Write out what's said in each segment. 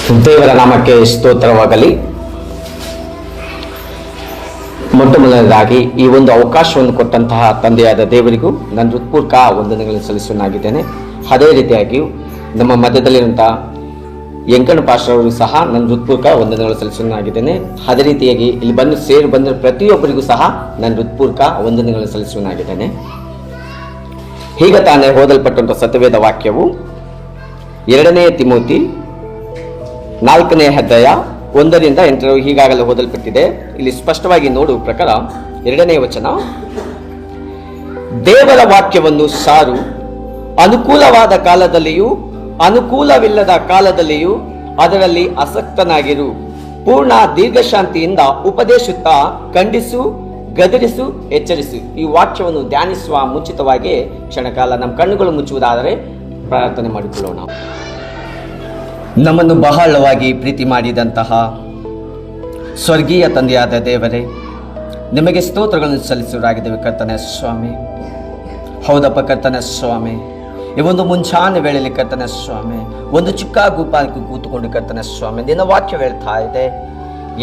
ದೇವರ ನಾಮಕ್ಕೆ ಸ್ತೋತ್ರವಾಗಲಿ. ಮೊಟ್ಟ ಮೊದಲನೇದಾಗಿ ಈ ಒಂದು ಅವಕಾಶವನ್ನು ಕೊಟ್ಟಂತಹ ತಂದೆಯಾದ ದೇವರಿಗೂ ನನ್ನ ಹೃತ್ಪೂರ್ವಕ ವಂದನೆಗಳನ್ನು ಸಲ್ಲಿಸುವನಾಗಿದ್ದೇನೆ. ಅದೇ ರೀತಿಯಾಗಿಯೂ ನಮ್ಮ ಮಧ್ಯದಲ್ಲಿರುವಂತಹ ಎಂಕಣ ಪಾಸ್ಟರ್ ಅವರಿಗೂ ಸಹ ನನ್ನ ಹೃತ್ಪೂರ್ವಕ ವಂದನೆಗಳು ಸಲ್ಲಿಸುವನಾಗಿದ್ದೇನೆ. ಅದೇ ರೀತಿಯಾಗಿ ಇಲ್ಲಿ ಬಂದ ಪ್ರತಿಯೊಬ್ಬರಿಗೂ ಸಹ ನನ್ನ ಹೃತ್ಪೂರ್ವಕ ವಂದನೆಗಳನ್ನು ಸಲ್ಲಿಸುವನಾಗಿದ್ದೇನೆ. ಈಗ ತಾನೇ ಓದಲ್ಪಟ್ಟಂತಹ ಸತ್ಯವೇದ ವಾಕ್ಯವು 2 ತಿಮೋತಿ 4ನೇ ಅಧ್ಯಾಯ 1-8 ಈಗಾಗಲೇ ಓದಲ್ಪಟ್ಟಿದೆ. ಇಲ್ಲಿ ಸ್ಪಷ್ಟವಾಗಿ ನೋಡುವ ಪ್ರಕಾರ 2ನೇ ವಚನ, ದೇವರ ವಾಕ್ಯವನ್ನು ಸಾರು, ಅನುಕೂಲವಾದ ಕಾಲದಲ್ಲಿಯೂ ಅನುಕೂಲವಿಲ್ಲದ ಕಾಲದಲ್ಲಿಯೂ ಅದರಲ್ಲಿ ಆಸಕ್ತನಾಗಿರು, ಪೂರ್ಣ ದೀರ್ಘಶಾಂತಿಯಿಂದ ಉಪದೇಶುತ್ತಾ ಖಂಡಿಸು, ಗದರಿಸು, ಎಚ್ಚರಿಸು. ಈ ವಾಕ್ಯವನ್ನು ಧ್ಯಾನಿಸುವ ಮುಂಚಿತವಾಗಿ ಕ್ಷಣಕಾಲ ನಮ್ಮ ಕಣ್ಣುಗಳು ಮುಚ್ಚುವುದಾದರೆ ಪ್ರಾರ್ಥನೆ ಮಾಡಿಕೊಳ್ಳೋಣ. ನಮ್ಮನ್ನು ಬಹಳವಾಗಿ ಪ್ರೀತಿ ಮಾಡಿದಂತಹ ಸ್ವರ್ಗೀಯ ತಂದೆಯಾದ ದೇವರೇ, ನಿಮಗೆ ಸ್ತೋತ್ರಗಳನ್ನು ಸಲ್ಲಿಸುವರಾಗಿದ್ದೇವೆ ಕರ್ತನೇ ಸ್ವಾಮಿ. ಹೌದಪ್ಪ ಕರ್ತನೇ ಸ್ವಾಮಿ, ಈ ಒಂದು ಮುಂಚಾನೆ ವೇಳೆಯಲ್ಲಿ ಕರ್ತನೇ ಸ್ವಾಮಿ, ಒಂದು ಚಿಕ್ಕ ಗುಂಪಾಗಿ ಕೂತುಕೊಂಡು ಕರ್ತನೇ ಸ್ವಾಮಿ ನಿನ್ನ ವಾಕ್ಯ ಹೇಳ್ತಾ ಇದೆ,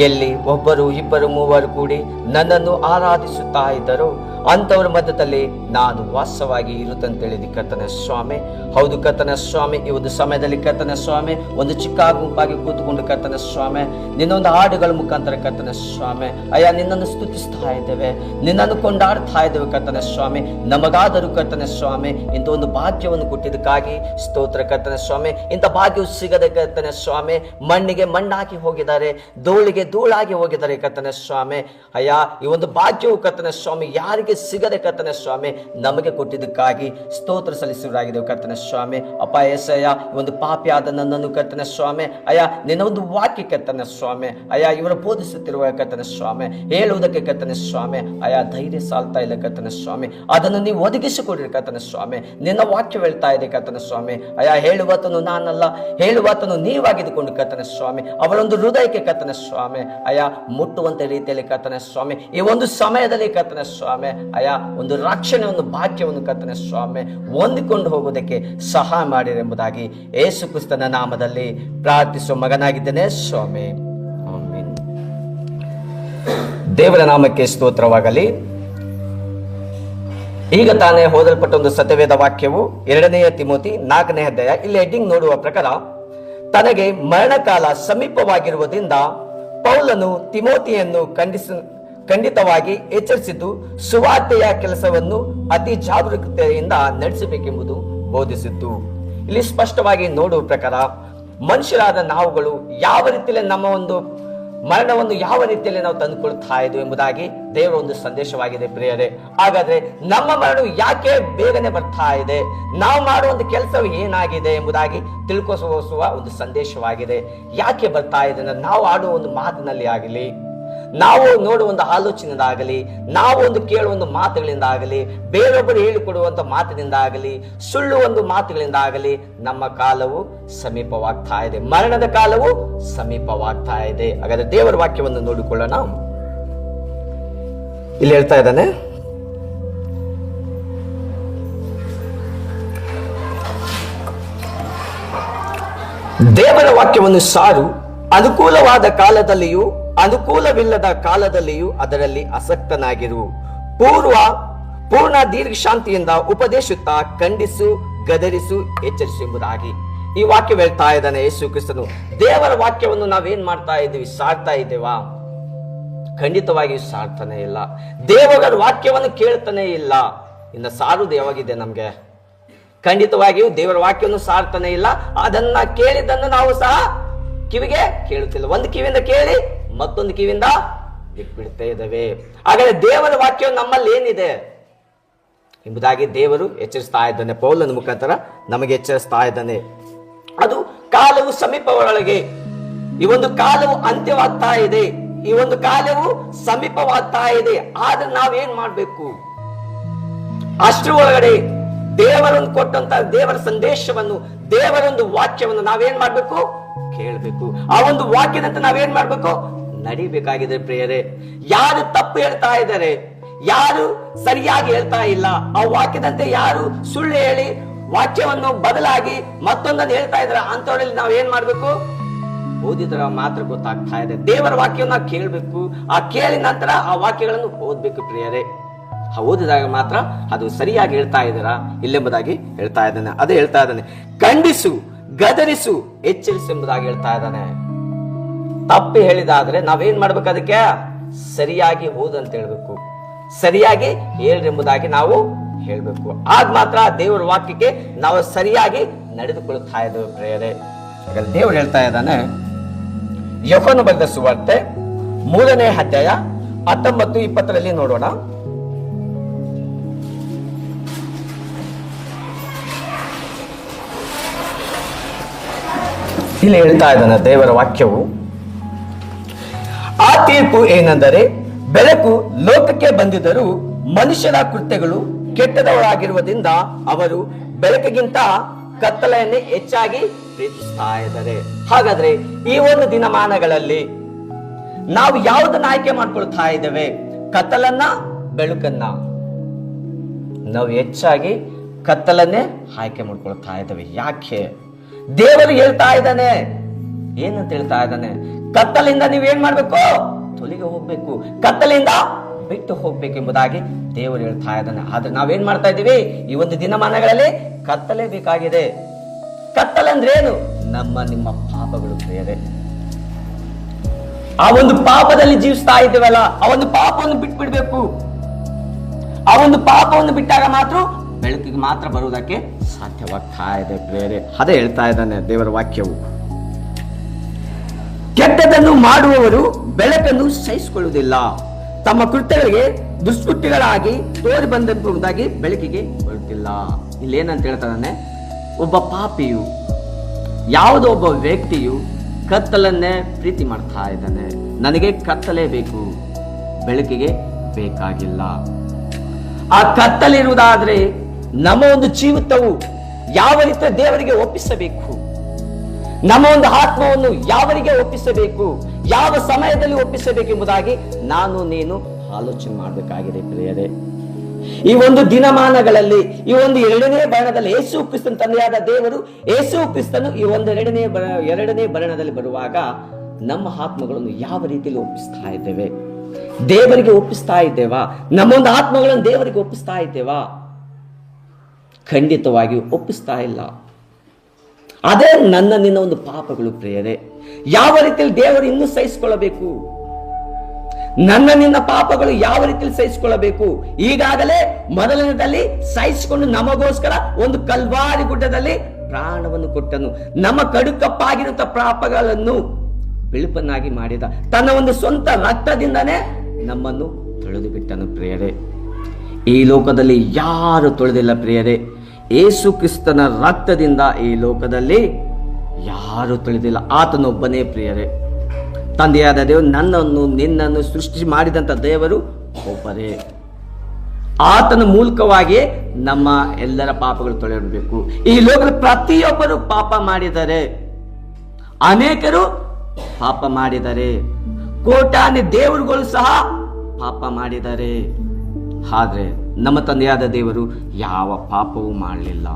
ಎಲ್ಲಿ ಒಬ್ಬರು ಇಬ್ಬರು ಮೂವರು ಕೂಡಿ ನನ್ನನ್ನು ಆರಾಧಿಸುತ್ತಾ ಇದ್ದರು ಅಂಥವ್ರ ಮಧ್ಯದಲ್ಲಿ ನಾನು ವಾಸವಾಗಿ ಇರುತ್ತಂತೇಳಿದಿ ಕರ್ತನ ಸ್ವಾಮಿ. ಹೌದು ಕರ್ತನ ಸ್ವಾಮಿ, ಈ ಒಂದು ಸಮಯದಲ್ಲಿ ಕರ್ತನ ಸ್ವಾಮಿ ಒಂದು ಚಿಕ್ಕ ಗುಂಪಾಗಿ ಕೂತುಕೊಂಡು ಕರ್ತನ ಸ್ವಾಮಿ ನಿನ್ನೊಂದು ಹಾಡುಗಳ ಮುಖಾಂತರ ಕರ್ತನ ಸ್ವಾಮಿ ಅಯ್ಯ ನಿನ್ನನ್ನು ಸ್ತುತಿಸ್ತಾ ಇದ್ದೇವೆ, ನಿನ್ನನ್ನು ಕೊಂಡಾಡ್ತಾ ಇದ್ದೇವೆ ಕರ್ತನ ಸ್ವಾಮಿ. ನಮಗಾದರೂ ಕರ್ತನ ಸ್ವಾಮಿ ಇಂಥ ಒಂದು ಭಾಗ್ಯವನ್ನು ಕೊಟ್ಟಿದ್ದಕ್ಕಾಗಿ ಸ್ತೋತ್ರ ಕರ್ತನ ಸ್ವಾಮಿ. ಇಂಥ ಭಾಗ್ಯವು ಸಿಗದೆ ಕರ್ತನ ಸ್ವಾಮಿ ಮಣ್ಣಿಗೆ ಮಣ್ಣಾಗಿ ಹೋಗಿದ್ದಾರೆ, ಧೂಳಿಗೆ ಧೂಳಾಗಿ ಹೋಗಿದ್ದಾರೆ ಕರ್ತನ ಸ್ವಾಮಿ. ಅಯ್ಯ ಈ ಒಂದು ಭಾಗ್ಯವು ಕರ್ತನ ಸ್ವಾಮಿ ಯಾರಿಗೆ ಸಿಗದೆ ಕರ್ತನ ಸ್ವಾಮಿ ನಮಗೆ ಕೊಟ್ಟಿದ್ದಕ್ಕಾಗಿ ಸ್ತೋತ್ರ ಸಲ್ಲಿಸುವರಾಗಿದ್ದೇವೆ ಕರ್ತನ ಸ್ವಾಮಿ. ಅಪ್ಪ ಏಸಯ್ಯ, ಒಂದು ಪಾಪಿಯಾದ ನನ್ನನ್ನು ಕರ್ತನ ಸ್ವಾಮಿ ಅಯ್ಯ ನಿನ್ನ ಒಂದು ವಾಕ್ಯ ಕರ್ತನ ಸ್ವಾಮಿ ಅಯ್ಯ ಇವರು ಬೋಧಿಸುತ್ತಿರುವ ಕರ್ತನ ಸ್ವಾಮಿ ಹೇಳುವುದಕ್ಕೆ ಕರ್ತನ ಸ್ವಾಮಿ ಅಯ್ಯ ಧೈರ್ಯ ಸಾಲ್ತಾ ಇಲ್ಲ ಕರ್ತನ ಸ್ವಾಮಿ, ಅದನ್ನು ನೀವು ಒದಗಿಸಿಕೊಡ್ರಿ ಕರ್ತನ ಸ್ವಾಮಿ. ನಿನ್ನ ವಾಕ್ಯ ಹೇಳ್ತಾ ಇದೆ ಕರ್ತನ ಸ್ವಾಮಿ ಅಯ್ಯ ಹೇಳುವತನು ನಾನಲ್ಲ, ಹೇಳುವತನು ನೀವಾಗಿದ್ದುಕೊಂಡು ಕರ್ತನ ಸ್ವಾಮಿ ಅವರೊಂದು ಹೃದಯಕ್ಕೆ ಕರ್ತನ ಸ್ವಾಮಿ ಅಯ್ಯ ಮುಟ್ಟುವಂತ ರೀತಿಯಲ್ಲಿ ಕರ್ತನ ಸ್ವಾಮಿ ಈ ಒಂದು ಸಮಯದಲ್ಲಿ ಕರ್ತನ ಸ್ವಾಮಿ ಅಯ್ಯ ಒಂದು ರಕ್ಷಣೆ ಒಂದು ಭಾಗ್ಯವನ್ನು ಕರ್ತನ ಸ್ವಾಮಿ ಹೊಂದಿಕೊಂಡು ಹೋಗುವುದಕ್ಕೆ ಸಹಾಯ ಮಾಡಿರೆಂಬುದಾಗಿ ಯೇಸು ಕ್ರಿಸ್ತನ ನಾಮದಲ್ಲಿ ಪ್ರಾರ್ಥಿಸುವ ಮಗನಾಗಿದ್ದೇನೆ ಸ್ವಾಮಿ, ಆಮೆನ್. ದೇವರ ನಾಮಕ್ಕೆ ಸ್ತೋತ್ರವಾಗಲಿ. ಈಗ ತಾನೇ ಓದಲ್ಪಟ್ಟ ಒಂದು ಸತ್ಯವೇದ ವಾಕ್ಯವು 2 ತಿಮೋತಿ 4ನೇ ಅಧ್ಯಾಯ. ಇಲ್ಲಿ ಹೆಡ್ಡಿಂಗ್ ನೋಡುವ ಪ್ರಕಾರ, ತನಗೆ ಮರಣಕಾಲ ಸಮೀಪವಾಗಿರುವುದರಿಂದ ಪೌಲನು ತಿಮೋತಿಯನ್ನು ಖಂಡಿತವಾಗಿ ಎಚ್ಚರಿಸಿದ್ದು ಸುವಾರ್ತೆಯ ಕೆಲಸವನ್ನು ಅತಿ ಜಾಗರೂಕತೆಯಿಂದ ನಡೆಸಬೇಕೆಂಬುದು ಬೋಧಿಸಿದ್ದು. ಇಲ್ಲಿ ಸ್ಪಷ್ಟವಾಗಿ ನೋಡುವ ಪ್ರಕಾರ ಮನುಷ್ಯರಾದ ನಾವುಗಳು ಯಾವ ರೀತಿಯಲ್ಲಿ ನಮ್ಮ ಒಂದು ಮರಣವನ್ನು ಯಾವ ರೀತಿಯಲ್ಲಿ ನಾವು ತಂದುಕೊಳ್ತಾ ಇದ್ವು ಎಂಬುದಾಗಿ ದೇವರ ಒಂದು ಸಂದೇಶವಾಗಿದೆ ಪ್ರಿಯರೇ. ಹಾಗಾದ್ರೆ ನಮ್ಮ ಮರಣವು ಯಾಕೆ ಬೇಗನೆ ಬರ್ತಾ ಇದೆ, ನಾವು ಮಾಡುವ ಒಂದು ಕೆಲಸವು ಏನಾಗಿದೆ ಎಂಬುದಾಗಿ ತಿಳ್ಕೊಸುವ ಒಂದು ಸಂದೇಶವಾಗಿದೆ. ಯಾಕೆ ಬರ್ತಾ ಇದೆ, ನಾವು ಆಡುವ ಒಂದು ಮಾತಿನಲ್ಲಿ ಆಗಲಿ, ನಾವು ನೋಡುವ ಒಂದು ಆಲೋಚನೆಯಿಂದಾಗಲಿ, ನಾವು ಒಂದು ಕೇಳುವ ಒಂದು ಮಾತುಗಳಿಂದ ಆಗಲಿ, ಬೇರೊಬ್ಬರು ಹೇಳಿಕೊಡುವಂತ ಮಾತಿನಿಂದ ಆಗಲಿ, ಸುಳ್ಳು ಒಂದು ಮಾತುಗಳಿಂದ ಆಗಲಿ ನಮ್ಮ ಕಾಲವು ಸಮೀಪವಾಗ್ತಾ ಇದೆ, ಮರಣದ ಕಾಲವು ಸಮೀಪವಾಗ್ತಾ ಇದೆ. ಹಾಗಾದ್ರೆ ದೇವರ ವಾಕ್ಯವನ್ನು ನೋಡಿಕೊಳ್ಳೋಣ. ಇಲ್ಲಿ ಹೇಳ್ತಾ ಇದ್ದಾನೆ, ದೇವರ ವಾಕ್ಯವನ್ನು ಸಾರು, ಅನುಕೂಲವಾದ ಕಾಲದಲ್ಲಿಯೂ ಅನುಕೂಲವಿಲ್ಲದ ಕಾಲದಲ್ಲಿಯೂ ಅದರಲ್ಲಿ ಆಸಕ್ತನಾಗಿರು, ಪೂರ್ಣ ದೀರ್ಘಶಾಂತಿಯಿಂದ ಉಪದೇಶುತ್ತಾ ಖಂಡಿಸು, ಗದರಿಸು, ಎಚ್ಚರಿಸು ಎಂಬುದಾಗಿ ಈ ವಾಕ್ಯ ಹೇಳ್ತಾ ಇದ್ದಾನೆ ಯೇಸು ಕ್ರಿಸ್ತನು. ದೇವರ ವಾಕ್ಯವನ್ನು ನಾವೇನ್ ಮಾಡ್ತಾ ಇದ್ದೀವಿ, ಸಾರ್ತಾ ಇದ್ದೇವಾ? ಖಂಡಿತವಾಗಿಯೂ ಸಾರ್ತಾನೆ ಇಲ್ಲ. ದೇವರ ವಾಕ್ಯವನ್ನು ಕೇಳ್ತಾನೆ ಇಲ್ಲ. ಇನ್ನು ಸಾರುವುದು ಯಾವಾಗಿದೆ ನಮ್ಗೆ? ಖಂಡಿತವಾಗಿಯೂ ದೇವರ ವಾಕ್ಯವನ್ನು ಸಾರ್ತಾನೆ ಇಲ್ಲ. ಅದನ್ನ ಕೇಳಿದ್ದನ್ನು ನಾವು ಸಹ ಕಿವಿಗೆ ಕೇಳುತ್ತಿಲ್ಲ. ಒಂದು ಕಿವಿಯಿಂದ ಕೇಳಿ ಮತ್ತೊಂದು ಕಿವಿಯಿಂದ ಬಿಟ್ಬಿಡ್ತಾ ಇದ್ದೇವೆ. ಹಾಗಾದ್ರೆ ದೇವರ ವಾಕ್ಯವು ನಮ್ಮಲ್ಲಿ ಏನಿದೆ ಎಂಬುದಾಗಿ ದೇವರು ಎಚ್ಚರಿಸ್ತಾ ಇದ್ದಾನೆ, ಪೌಲನ ಮುಖಾಂತರ ನಮಗೆ ಎಚ್ಚರಿಸ್ತಾ ಇದ್ದಾನೆ. ಅದು ಕಾಲವು ಸಮೀಪ ಒಳಗೆ, ಈ ಒಂದು ಕಾಲವು ಅಂತ್ಯವಾಗ್ತಾ ಇದೆ, ಈ ಒಂದು ಕಾಲವು ಸಮೀಪವಾಗ್ತಾ ಇದೆ. ಆದ್ರೆ ನಾವೇನ್ ಮಾಡ್ಬೇಕು? ಅಷ್ಟರ ಒಳಗಡೆ ದೇವರನ್ನು ಕೊಟ್ಟಂತ ದೇವರ ಸಂದೇಶವನ್ನು, ದೇವರೊಂದು ವಾಕ್ಯವನ್ನು ನಾವೇನ್ ಮಾಡ್ಬೇಕು? ಕೇಳಬೇಕು. ಆ ಒಂದು ವಾಕ್ಯದಂತೆ ನಾವೇನ್ ಮಾಡ್ಬೇಕು? ನಡಿಬೇಕಾಗಿದೆ ಪ್ರಿಯರೇ. ಯಾರು ತಪ್ಪು ಹೇಳ್ತಾ ಇದ್ದಾರೆ, ಯಾರು ಸರಿಯಾಗಿ ಹೇಳ್ತಾ ಇಲ್ಲ, ಆ ವಾಕ್ಯದಂತೆ ಯಾರು ಸುಳ್ಳು ಹೇಳಿ ವಾಕ್ಯವನ್ನು ಬದಲಾಗಿ ಮತ್ತೊಂದನ್ನು ಹೇಳ್ತಾ ಇದ್ದಾರೆ, ಅಂತವರಲ್ಲಿ ನಾವು ಏನ್ ಮಾಡ್ಬೇಕು? ಓದಿದ್ರೆ ಮಾತ್ರ ಗೊತ್ತಾಗ್ತಾ ಇದೆ. ದೇವರ ವಾಕ್ಯವನ್ನ ಕೇಳಬೇಕು, ಆ ಕೇಳಿದ ನಂತರ ಆ ವಾಕ್ಯಗಳನ್ನು ಓದ್ಬೇಕು ಪ್ರಿಯರೇ. ಓದಿದಾಗ ಮಾತ್ರ ಅದು ಸರಿಯಾಗಿ ಹೇಳ್ತಾ ಇದ್ದೀರಾ ಇಲ್ಲೆಂಬುದಾಗಿ ಹೇಳ್ತಾ ಇದ್ದಾನೆ. ಅದೇ ಹೇಳ್ತಾ ಇದ್ದಾನೆ, ಖಂಡಿಸು, ಗದರಿಸು, ಎಚ್ಚರಿಸು ಎಂಬುದಾಗಿ ಹೇಳ್ತಾ ಇದ್ದಾನೆ. ತಪ್ಪು ಹೇಳಿದಾದ್ರೆ ನಾವೇನ್ ಮಾಡ್ಬೇಕು? ಅದಕ್ಕೆ ಸರಿಯಾಗಿ ಓದಂತ ಹೇಳ್ಬೇಕು, ಸರಿಯಾಗಿ ಹೇಳ್ರಿ ಎಂಬುದಾಗಿ ನಾವು ಹೇಳ್ಬೇಕು. ಆಗ ಮಾತ್ರ ದೇವರ ವಾಕ್ಯಕ್ಕೆ ನಾವು ಸರಿಯಾಗಿ ನಡೆದುಕೊಳ್ಳುತ್ತಾ ಇದ್ದೇವೆ ಪ್ರಿಯರೇ. ದೇವರು ಹೇಳ್ತಾ ಇದ್ದಾನೆ, ಯೋಹನ ಬರೆದ ಸುವಾರ್ತೆ 3ನೇ ಅಧ್ಯಾಯ 19-20 ನೋಡೋಣ. ಇಲ್ಲಿ ಹೇಳ್ತಾ ಇದ್ದಾನೆ ದೇವರ ವಾಕ್ಯವು, ಆ ತೀರ್ಪು ಏನೆಂದರೆ, ಬೆಳಕು ಲೋಕಕ್ಕೆ ಬಂದಿದ್ದರೂ ಮನುಷ್ಯರ ಕೃತ್ಯಗಳು ಕೆಟ್ಟದವರಾಗಿರುವುದರಿಂದ ಅವರು ಬೆಳಕಿಗಿಂತ ಕತ್ತಲೆಯನ್ನೇ ಹೆಚ್ಚಾಗಿ ಪ್ರೀತಿಸ್ತಾ ಇದ್ದಾರೆ. ಹಾಗಾದ್ರೆ ಈ ಒಂದು ದಿನಮಾನಗಳಲ್ಲಿ ನಾವು ಯಾವುದನ್ನ ಆಯ್ಕೆ ಮಾಡ್ಕೊಳ್ತಾ ಇದ್ದೇವೆ? ಕತ್ತಲನ್ನ, ಬೆಳಕನ್ನ? ನಾವು ಹೆಚ್ಚಾಗಿ ಕತ್ತಲನ್ನೇ ಆಯ್ಕೆ ಮಾಡ್ಕೊಳ್ತಾ ಇದ್ದೇವೆ. ಯಾಕೆ? ದೇವರು ಹೇಳ್ತಾ ಇದ್ದಾನೆ, ಏನಂತ ಹೇಳ್ತಾ ಇದ್ದಾನೆ? ಕತ್ತಲಿಂದ ನೀವೇನ್ ಮಾಡ್ಬೇಕು? ತೊಲಗಿ ಹೋಗ್ಬೇಕು, ಕತ್ತಲಿಂದ ಬಿಟ್ಟು ಹೋಗ್ಬೇಕು ಎಂಬುದಾಗಿ ದೇವರು ಹೇಳ್ತಾ ಇದ್ದಾನೆ. ಆದ್ರೆ ನಾವೇನ್ ಮಾಡ್ತಾ ಇದ್ದೀವಿ? ಈ ಒಂದು ದಿನಮಾನಗಳಲ್ಲಿ ಕತ್ತಲೆ ಬೇಕಾಗಿದೆ. ಕತ್ತಲಂದ್ರೆ ಏನು? ನಿಮ್ಮ ಪಾಪಗಳು ಪ್ರಿಯರೇ. ಆ ಒಂದು ಪಾಪದಲ್ಲಿ ಜೀವಿಸ್ತಾ ಇದ್ದೇವಲ್ಲ, ಆ ಒಂದು ಪಾಪವನ್ನು ಬಿಟ್ಬಿಡ್ಬೇಕು. ಆ ಒಂದು ಪಾಪವನ್ನು ಬಿಟ್ಟಾಗ ಮಾತ್ರ ಬೆಳಕಿಗೆ ಮಾತ್ರ ಬರುವುದಕ್ಕೆ ಸಾಧ್ಯವಾಗ್ತಾ ಇದೆ ಪ್ರಿಯರೇ. ಅದೇ ಹೇಳ್ತಾ ಇದ್ದಾನೆ ದೇವರ ವಾಕ್ಯವು, ಕೆಟ್ಟದನ್ನು ಮಾಡುವವರು ಬೆಳಕನ್ನು ಸಹಿಸಿಕೊಳ್ಳುವುದಿಲ್ಲ, ತಮ್ಮ ಕೃತ್ಯಗಳಿಗೆ ದುಷ್ಕೃತ್ಯಗಳಾಗಿ ತೋರಿ ಬಂದೆಂಬುದಾಗಿ ಬೆಳಕಿಗೆ ಬರುತ್ತಿಲ್ಲ. ಇಲ್ಲೇನಂತ ಹೇಳ್ತಾನೆ? ಒಬ್ಬ ಪಾಪಿಯು, ಯಾವುದೋ ಒಬ್ಬ ವ್ಯಕ್ತಿಯು ಕತ್ತಲನ್ನೇ ಪ್ರೀತಿ ಮಾಡ್ತಾ ಇದ್ದಾನೆ. ನನಗೆ ಕತ್ತಲೇ ಬೇಕು, ಬೆಳಕಿಗೆ ಬೇಕಾಗಿಲ್ಲ. ಆ ಕತ್ತಲಿರುವುದಾದ್ರೆ ನಮ್ಮ ಒಂದು ಜೀವಿತವು ಯಾವ ರೀತಿ ದೇವರಿಗೆ ಒಪ್ಪಿಸಬೇಕು, ನಮ್ಮ ಒಂದು ಆತ್ಮವನ್ನು ಯಾವರಿಗೆ ಒಪ್ಪಿಸಬೇಕು, ಯಾವ ಸಮಯದಲ್ಲಿ ಒಪ್ಪಿಸಬೇಕು ಎಂಬುದಾಗಿ ನಾನು ನೀನು ಆಲೋಚನೆ ಮಾಡಬೇಕಾಗಿದೆ ಪ್ರಿಯರೇ. ಈ ಒಂದು ದಿನಮಾನಗಳಲ್ಲಿ, ಈ ಒಂದು 2ನೇ ಬರಣದಲ್ಲಿ ಯೇಸು ಕ್ರಿಸ್ತನ ತಂದೆಯಾದ ದೇವರು ಯೇಸು ಕ್ರಿಸ್ತನು ಈ ಒಂದು ಎರಡನೇ ಬರಣದಲ್ಲಿ ಬರುವಾಗ ನಮ್ಮ ಆತ್ಮಗಳನ್ನು ಯಾವ ರೀತಿಯಲ್ಲಿ ಒಪ್ಪಿಸ್ತಾ ಇದ್ದೇವೆ? ದೇವರಿಗೆ ಒಪ್ಪಿಸ್ತಾ ಇದ್ದೇವಾ? ನಮ್ಮೊಂದು ಆತ್ಮಗಳನ್ನು ದೇವರಿಗೆ ಒಪ್ಪಿಸ್ತಾ ಇದ್ದೇವಾ? ಖಂಡಿತವಾಗಿ ಒಪ್ಪಿಸ್ತಾ ಇಲ್ಲ. ಅದೇ ನಿನ್ನ ಒಂದು ಪಾಪಗಳು ಪ್ರಿಯರೇ. ಯಾವ ರೀತಿಯಲ್ಲಿ ದೇವರು ಇನ್ನೂ ಸಹಿಸಿಕೊಳ್ಳಬೇಕು? ನಿನ್ನ ಪಾಪಗಳು ಯಾವ ರೀತಿಯಲ್ಲಿ ಸಹಿಸಿಕೊಳ್ಳಬೇಕು? ಈಗಾಗಲೇ ಮೊದಲನೇದಲ್ಲಿ ಸಹಿಸಿಕೊಂಡು ನಮಗೋಸ್ಕರ ಒಂದು ಕಲ್ವಾರಿ ಗುಡ್ಡದಲ್ಲಿ ಪ್ರಾಣವನ್ನು ಕೊಟ್ಟನು. ನಮ್ಮ ಕಡುಕಪ್ಪಾಗಿರುತ್ತ ಪಾಪಗಳನ್ನು ಬೆಳುಪನ್ನಾಗಿ ಮಾಡಿದ. ತನ್ನ ಒಂದು ಸ್ವಂತ ರಕ್ತದಿಂದನೇ ನಮ್ಮನ್ನು ತೊಳೆದು ಬಿಟ್ಟನು ಪ್ರಿಯರೇ. ಈ ಲೋಕದಲ್ಲಿ ಯಾರು ತೊಳೆದಿಲ್ಲ ಪ್ರಿಯರೇ. ಯೇಸು ಕ್ರಿಸ್ತನ ರಕ್ತದಿಂದ ಈ ಲೋಕದಲ್ಲಿ ಯಾರು ತೊಳೆದಿಲ್ಲ. ಆತನೊಬ್ಬನೇ ಪ್ರಿಯರೇ. ತಂದೆಯಾದ ದೇವರು ನಿನ್ನನ್ನು ಸೃಷ್ಟಿ ಮಾಡಿದಂತ ದೇವರು ಒಬ್ಬರೇ. ಆತನ ಮೂಲಕವಾಗಿಯೇ ನಮ್ಮ ಎಲ್ಲರ ಪಾಪಗಳು ತೊಳೆಯಬೇಕು. ಈ ಲೋಕದ ಪ್ರತಿಯೊಬ್ಬರು ಪಾಪ ಮಾಡಿದರೆ, ಅನೇಕರು ಪಾಪ ಮಾಡಿದರೆ, ಕೋಟಾನಿ ದೇವರುಗಳು ಸಹ ಪಾಪ ಮಾಡಿದ್ದಾರೆ. ಆದ್ರೆ ನಮ್ಮ ತಂದೆಯಾದ ದೇವರು ಯಾವ ಪಾಪವೂ ಮಾಡಲಿಲ್ಲ.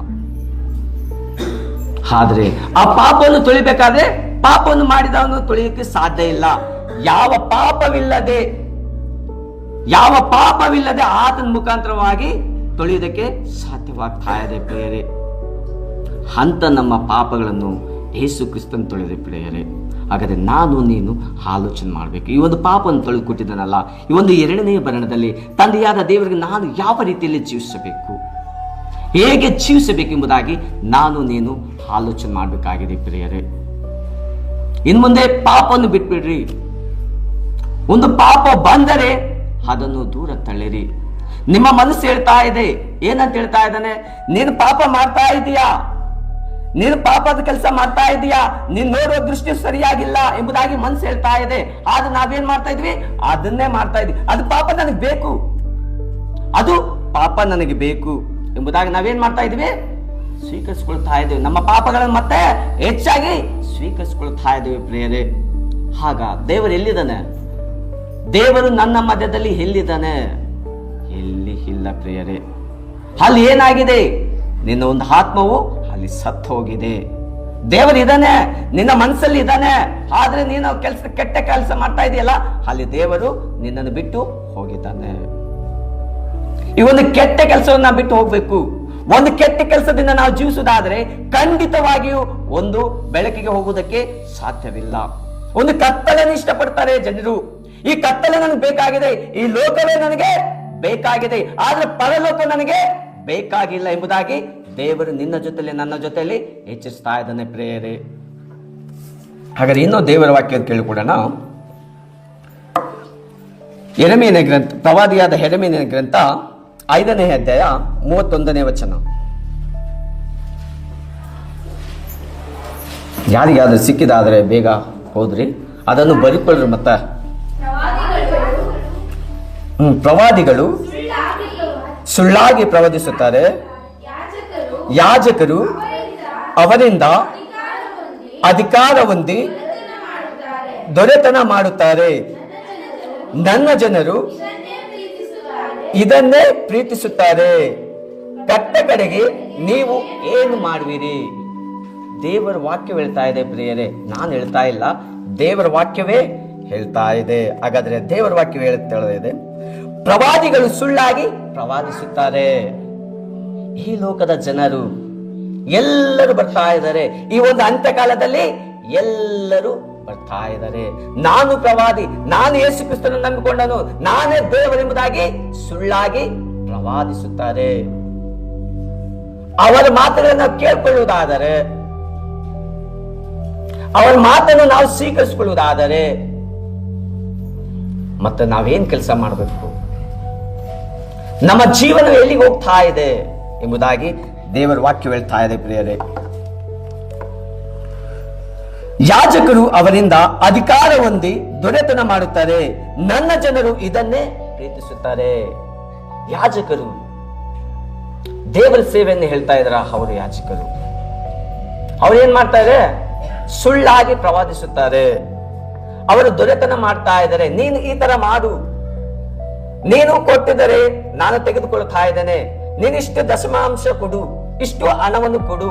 ಆದ್ರೆ ಆ ಪಾಪವನ್ನು ತೊಳಿಬೇಕಾದ್ರೆ ಪಾಪವನ್ನು ಮಾಡಿದವನು ತೊಳೆಯಕ್ಕೆ ಸಾಧ್ಯ ಇಲ್ಲ. ಯಾವ ಪಾಪವಿಲ್ಲದೆ ಆತನ ಮುಖಾಂತರವಾಗಿ ತೊಳೆಯುವುದಕ್ಕೆ ಸಾಧ್ಯವಾಗ್ತಾ ಇದೆ ಪ್ರಿಯರೇ. ಅಂತ ನಮ್ಮ ಪಾಪಗಳನ್ನು ಯೇಸು ಕ್ರಿಸ್ತನ್ ತೊಳೆದ ಪ್ರಿಯರೇ. ಹಾಗಾದ್ರೆ ನಾನು ನೀನು ಆಲೋಚನೆ ಮಾಡಬೇಕು. ಈ ಒಂದು ಪಾಪವನ್ನು ತೊಳೆದು ಕೊಟ್ಟಿದ್ದಾನಲ್ಲ, ಈ ಒಂದು 2ನೇ ಬರಣದಲ್ಲಿ ತಂದೆಯಾದ ದೇವರಿಗೆ ನಾನು ಯಾವ ರೀತಿಯಲ್ಲಿ ಜೀವಿಸಬೇಕು, ಹೇಗೆ ಜೀವಿಸಬೇಕು ಎಂಬುದಾಗಿ ನಾನು ನೀನು ಆಲೋಚನೆ ಮಾಡಬೇಕಾಗಿದೆ ಪ್ರಿಯರೇ. ಇನ್ನು ಮುಂದೆ ಪಾಪವನ್ನು ಬಿಟ್ಬಿಡ್ರಿ. ಒಂದು ಪಾಪ ಬಂದರೆ ಅದನ್ನು ದೂರ ತಳ್ಳಿರಿ. ನಿಮ್ಮ ಮನಸ್ಸು ಹೇಳ್ತಾ ಇದೆ, ಏನಂತ ಹೇಳ್ತಾ ಇದ್ದಾನೆ? ನೀನು ಪಾಪ ಮಾಡ್ತಾ ಇದೀಯಾ, ನೀನು ಪಾಪದ ಕೆಲಸ ಮಾಡ್ತಾ ಇದೀಯಾ, ನೀನ್ ನೋಡುವ ದೃಷ್ಟಿ ಸರಿಯಾಗಿಲ್ಲ ಎಂಬುದಾಗಿ ಮನಸ್ಸು ಹೇಳ್ತಾ ಇದೆ. ಆದ್ರೆ ನಾವೇನ್ ಮಾಡ್ತಾ ಇದ್ವಿ? ಅದನ್ನೇ ಮಾಡ್ತಾ ಇದ್ವಿ. ಅದು ಪಾಪ ನನಗೆ ಬೇಕು, ಅದು ಪಾಪ ನನಗೆ ಬೇಕು ಎಂಬುದಾಗಿ ನಾವೇನ್ ಮಾಡ್ತಾ ಇದ್ವಿ? ಸ್ವೀಕರಿಸಿಕೊಳ್ತಾ ಇದ್ದೇವೆ. ನಮ್ಮ ಪಾಪಗಳನ್ನು ಮತ್ತೆ ಹೆಚ್ಚಾಗಿ ಸ್ವೀಕರಿಸಿಕೊಳ್ತಾ ಇದ್ದೇವೆ ಪ್ರಿಯರೇ. ಆಗ ದೇವರು ಎಲ್ಲಿದ್ದಾನೆ? ದೇವರು ನನ್ನ ಮಧ್ಯದಲ್ಲಿ ಎಲ್ಲಿದ್ದಾನೆ? ಎಲ್ಲಿ ಇಲ್ಲ ಪ್ರಿಯರೇ. ಅಲ್ಲಿ ಏನಾಗಿದೆ? ನಿನ್ನ ಒಂದು ಆತ್ಮವು ಅಲ್ಲಿ ಸತ್ತು ಹೋಗಿದೆ. ದೇವರು ಇದ್ದಾನೆ, ನಿನ್ನ ಮನಸ್ಸಲ್ಲಿ ಇದ್ದಾನೆ. ಆದ್ರೆ ನೀನು ಕೆಟ್ಟ ಕೆಲಸ ಮಾಡ್ತಾ ಇದೆಯಲ್ಲ, ಅಲ್ಲಿ ದೇವರು ನಿನ್ನನ್ನು ಬಿಟ್ಟು ಹೋಗಿದ್ದಾನೆ. ಈ ಒಂದು ಕೆಟ್ಟ ಕೆಲಸವನ್ನ ಬಿಟ್ಟು ಹೋಗ್ಬೇಕು. ಒಂದು ಕೆಟ್ಟ ಕೆಲಸದಿಂದ ನಾವು ಜೀವಿಸುವುದಾದ್ರೆ ಖಂಡಿತವಾಗಿಯೂ ಒಂದು ಬೆಳಕಿಗೆ ಹೋಗುವುದಕ್ಕೆ ಸಾಧ್ಯವಿಲ್ಲ. ಒಂದು ಕತ್ತಲೆಯನ್ನು ಇಷ್ಟಪಡ್ತಾರೆ ಜನರು. ಈ ಕತ್ತಲೆ ನನಗೆ ಬೇಕಾಗಿದೆ, ಈ ಲೋಕವೇ ನನಗೆ ಬೇಕಾಗಿದೆ, ಆದ್ರೆ ಪರಲೋಕ ನನಗೆ ಬೇಕಾಗಿಲ್ಲ ಎಂಬುದಾಗಿ ದೇವರು ನಿನ್ನ ಜೊತೆಲಿ ನನ್ನ ಜೊತೆಯಲ್ಲಿ ಎಚ್ಚರಿಸ್ತಾ ಇದ್ದಾನೆ ಪ್ರಿಯರೇ. ಹಾಗಾದ್ರೆ ಇನ್ನೂ ದೇವರ ವಾಕ್ಯ ಕೇಳಿಕೊಡೋಣ. ಯೆರೆಮೀಯನ ಗ್ರಂಥ, ಪ್ರವಾದಿಯಾದ ಯೆರೆಮೀಯನ ಗ್ರಂಥ 5ನೇ ಅಧ್ಯಾಯ 31ನೇ ವಚನ. ಯಾರಿಗಾದ್ರೂ ಸಿಕ್ಕಿದಾದ್ರೆ ಬೇಗ ಹೋದ್ರಿ, ಅದನ್ನು ಬರಿಕೊಳ್ಳ್ರಿ. ಮತ್ತೆ ಪ್ರವಾದಿಗಳು ಸುಳ್ಳಾಗಿ ಪ್ರವಾದಿಸುತ್ತಾರೆ, ಯಾಜಕರು ಅವರಿಂದ ಅಧಿಕಾರ ಹೊಂದಿ ದೊರೆತನ ಮಾಡುತ್ತಾರೆ. ನನ್ನ ಜನರು ಇದನ್ನೇ ಪ್ರೀತಿಸುತ್ತಾರೆ. ಕಟ್ಟ ಕಡೆಗೆ ನೀವು ಏನು ಮಾಡುವಿರಿ? ದೇವರ ವಾಕ್ಯ ಹೇಳ್ತಾ ಇದೆ ಪ್ರಿಯರೇ, ನಾನು ಹೇಳ್ತಾ ಇಲ್ಲ, ದೇವರ ವಾಕ್ಯವೇ ಹೇಳ್ತಾ ಇದೆ. ಹಾಗಾದ್ರೆ ದೇವರ ವಾಕ್ಯವೇ ಹೇಳ್ತಾ ಇದೆ, ಪ್ರವಾದಿಗಳು ಸುಳ್ಳಾಗಿ ಪ್ರವಾದಿಸುತ್ತಾರೆ. ಈ ಲೋಕದ ಜನರು ಎಲ್ಲರೂ ಬರ್ತಾ ಇದ್ದಾರೆ. ಈ ಒಂದು ಅಂತ್ಯಕಾಲದಲ್ಲಿ ಎಲ್ಲರೂ ಬರ್ತಾ ಇದ್ದಾರೆ. ನಾನು ಪ್ರವಾದಿ, ನಾನು ಯೇಸು ಕ್ರಿಸ್ತನನ್ನು ನಂಬಿಕೊಂಡನು, ನಾನೇ ದೇವರೆಂಬುದಾಗಿ ಸುಳ್ಳಾಗಿ ಪ್ರವಾದಿಸುತ್ತಾರೆ. ಅವರ ಮಾತುಗಳನ್ನು ಕೇಳಿಕೊಳ್ಳುವುದಾದರೆ, ಅವರ ಮಾತನ್ನು ನಾವು ಸ್ವೀಕರಿಸಿಕೊಳ್ಳುವುದಾದರೆ ಮತ್ತೆ ನಾವೇನ್ ಕೆಲಸ ಮಾಡಬೇಕು, ನಮ್ಮ ಜೀವನ ಎಲ್ಲಿಗೆ ಹೋಗ್ತಾ ಇದೆ ಎಂಬುದಾಗಿ ದೇವರ ವಾಕ್ಯ ಹೇಳ್ತಾ ಇದೆ ಪ್ರಿಯರೇ. ಯಾಜಕರು ಅವರಿಂದ ಅಧಿಕಾರ ಹೊಂದಿ ದೊರೆತನ ಮಾಡುತ್ತಾರೆ. ನನ್ನ ಜನರು ಇದನ್ನೇ ಪ್ರೀತಿಸುತ್ತಾರೆ. ಯಾಜಕರು ದೇವರ ಸೇವೆಯನ್ನು ಹೇಳ್ತಾ ಇದ್ರ ಅವರು ಯಾಜಕರು. ಅವ್ರು ಏನ್ ಮಾಡ್ತಾ ಇದ್ದಾರೆ? ಸುಳ್ಳಾಗಿ ಪ್ರವಾದಿಸುತ್ತಾರೆ. ಅವರು ದೊರೆತನ ಮಾಡ್ತಾ ಇದ್ದಾರೆ. ನೀನು ಈ ತರ ಮಾಡು, ನೀನು ಕೊಟ್ಟಿದರೆ ನಾನು ತೆಗೆದುಕೊಳ್ತಾ ಇದ್ದೇನೆ, ನೀನಿಷ್ಟು ದಶಮಾಂಶ ಕೊಡು, ಇಷ್ಟು ಹಣವನ್ನು ಕೊಡು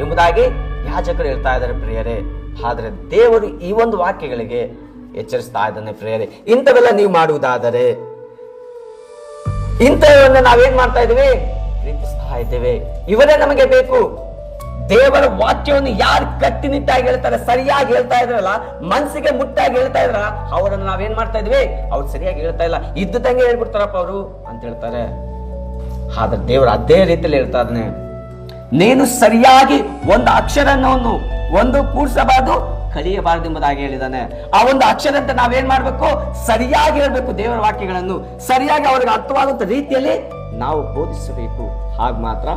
ಎಂಬುದಾಗಿ ಯಾಜಕರು ಹೇಳ್ತಾ ಇದ್ದಾರೆ ಪ್ರಿಯರೇ. ಆದ್ರೆ ದೇವರು ಈ ಒಂದು ವಾಕ್ಯಗಳಿಗೆ ಎಚ್ಚರಿಸ್ತಾ ಇದ್ದಾನೆ ಪ್ರಿಯರೇ. ಇಂಥವೆಲ್ಲ ನೀವು ಮಾಡುವುದಾದರೆ, ಇಂಥವನ್ನ ನಾವೇನ್ ಮಾಡ್ತಾ ಇದ್ದೇವೆ? ಪ್ರೀತಿಸ್ತಾ ಇದ್ದೇವೆ. ಇವರೇ ನಮಗೆ ಬೇಕು. ದೇವರ ವಾಕ್ಯವನ್ನು ಯಾರು ಕಟ್ಟುನಿಟ್ಟಾಗಿ ಹೇಳ್ತಾರೆ, ಸರಿಯಾಗಿ ಹೇಳ್ತಾ ಇದ್ರಲ್ಲ, ಮನಸ್ಸಿಗೆ ಮುಟ್ಟಾಗಿ ಹೇಳ್ತಾ ಇದ್ರ, ಅವರನ್ನು ನಾವೇನ್ ಮಾಡ್ತಾ ಇದ್ವಿ? ಅವ್ರು ಸರಿಯಾಗಿ ಹೇಳ್ತಾ ಇಲ್ಲ, ಇದ್ದಂಗೆ ಹೇಳ್ಬಿಡ್ತಾರಪ್ಪ ಅವರು ಅಂತ ಹೇಳ್ತಾರೆ. ಆದ್ರೆ ದೇವರು ಅದೇ ರೀತಿಯಲ್ಲಿ ಹೇಳ್ತಾ ಇದ್ದಾನೆ, ನೀನು ಸರಿಯಾಗಿ ಒಂದು ಅಕ್ಷರವನ್ನು ಒಂದು ಕೂಡಿಸಬಾರದು, ಕಲಿಯಬಾರದು ಎಂಬುದಾಗಿ ಹೇಳಿದ್ದಾನೆ. ಆ ಒಂದು ಅಕ್ಷರ ಅಂತ ನಾವೇನ್ ಮಾಡ್ಬೇಕು? ಸರಿಯಾಗಿ ಹೇಳ್ಬೇಕು. ದೇವರ ವಾಕ್ಯಗಳನ್ನು ಸರಿಯಾಗಿ ಅವ್ರಿಗೆ ಅರ್ಥವಾಗುವಂತ ರೀತಿಯಲ್ಲಿ ನಾವು ಬೋಧಿಸಬೇಕು. ಹಾಗ ಮಾತ್ರ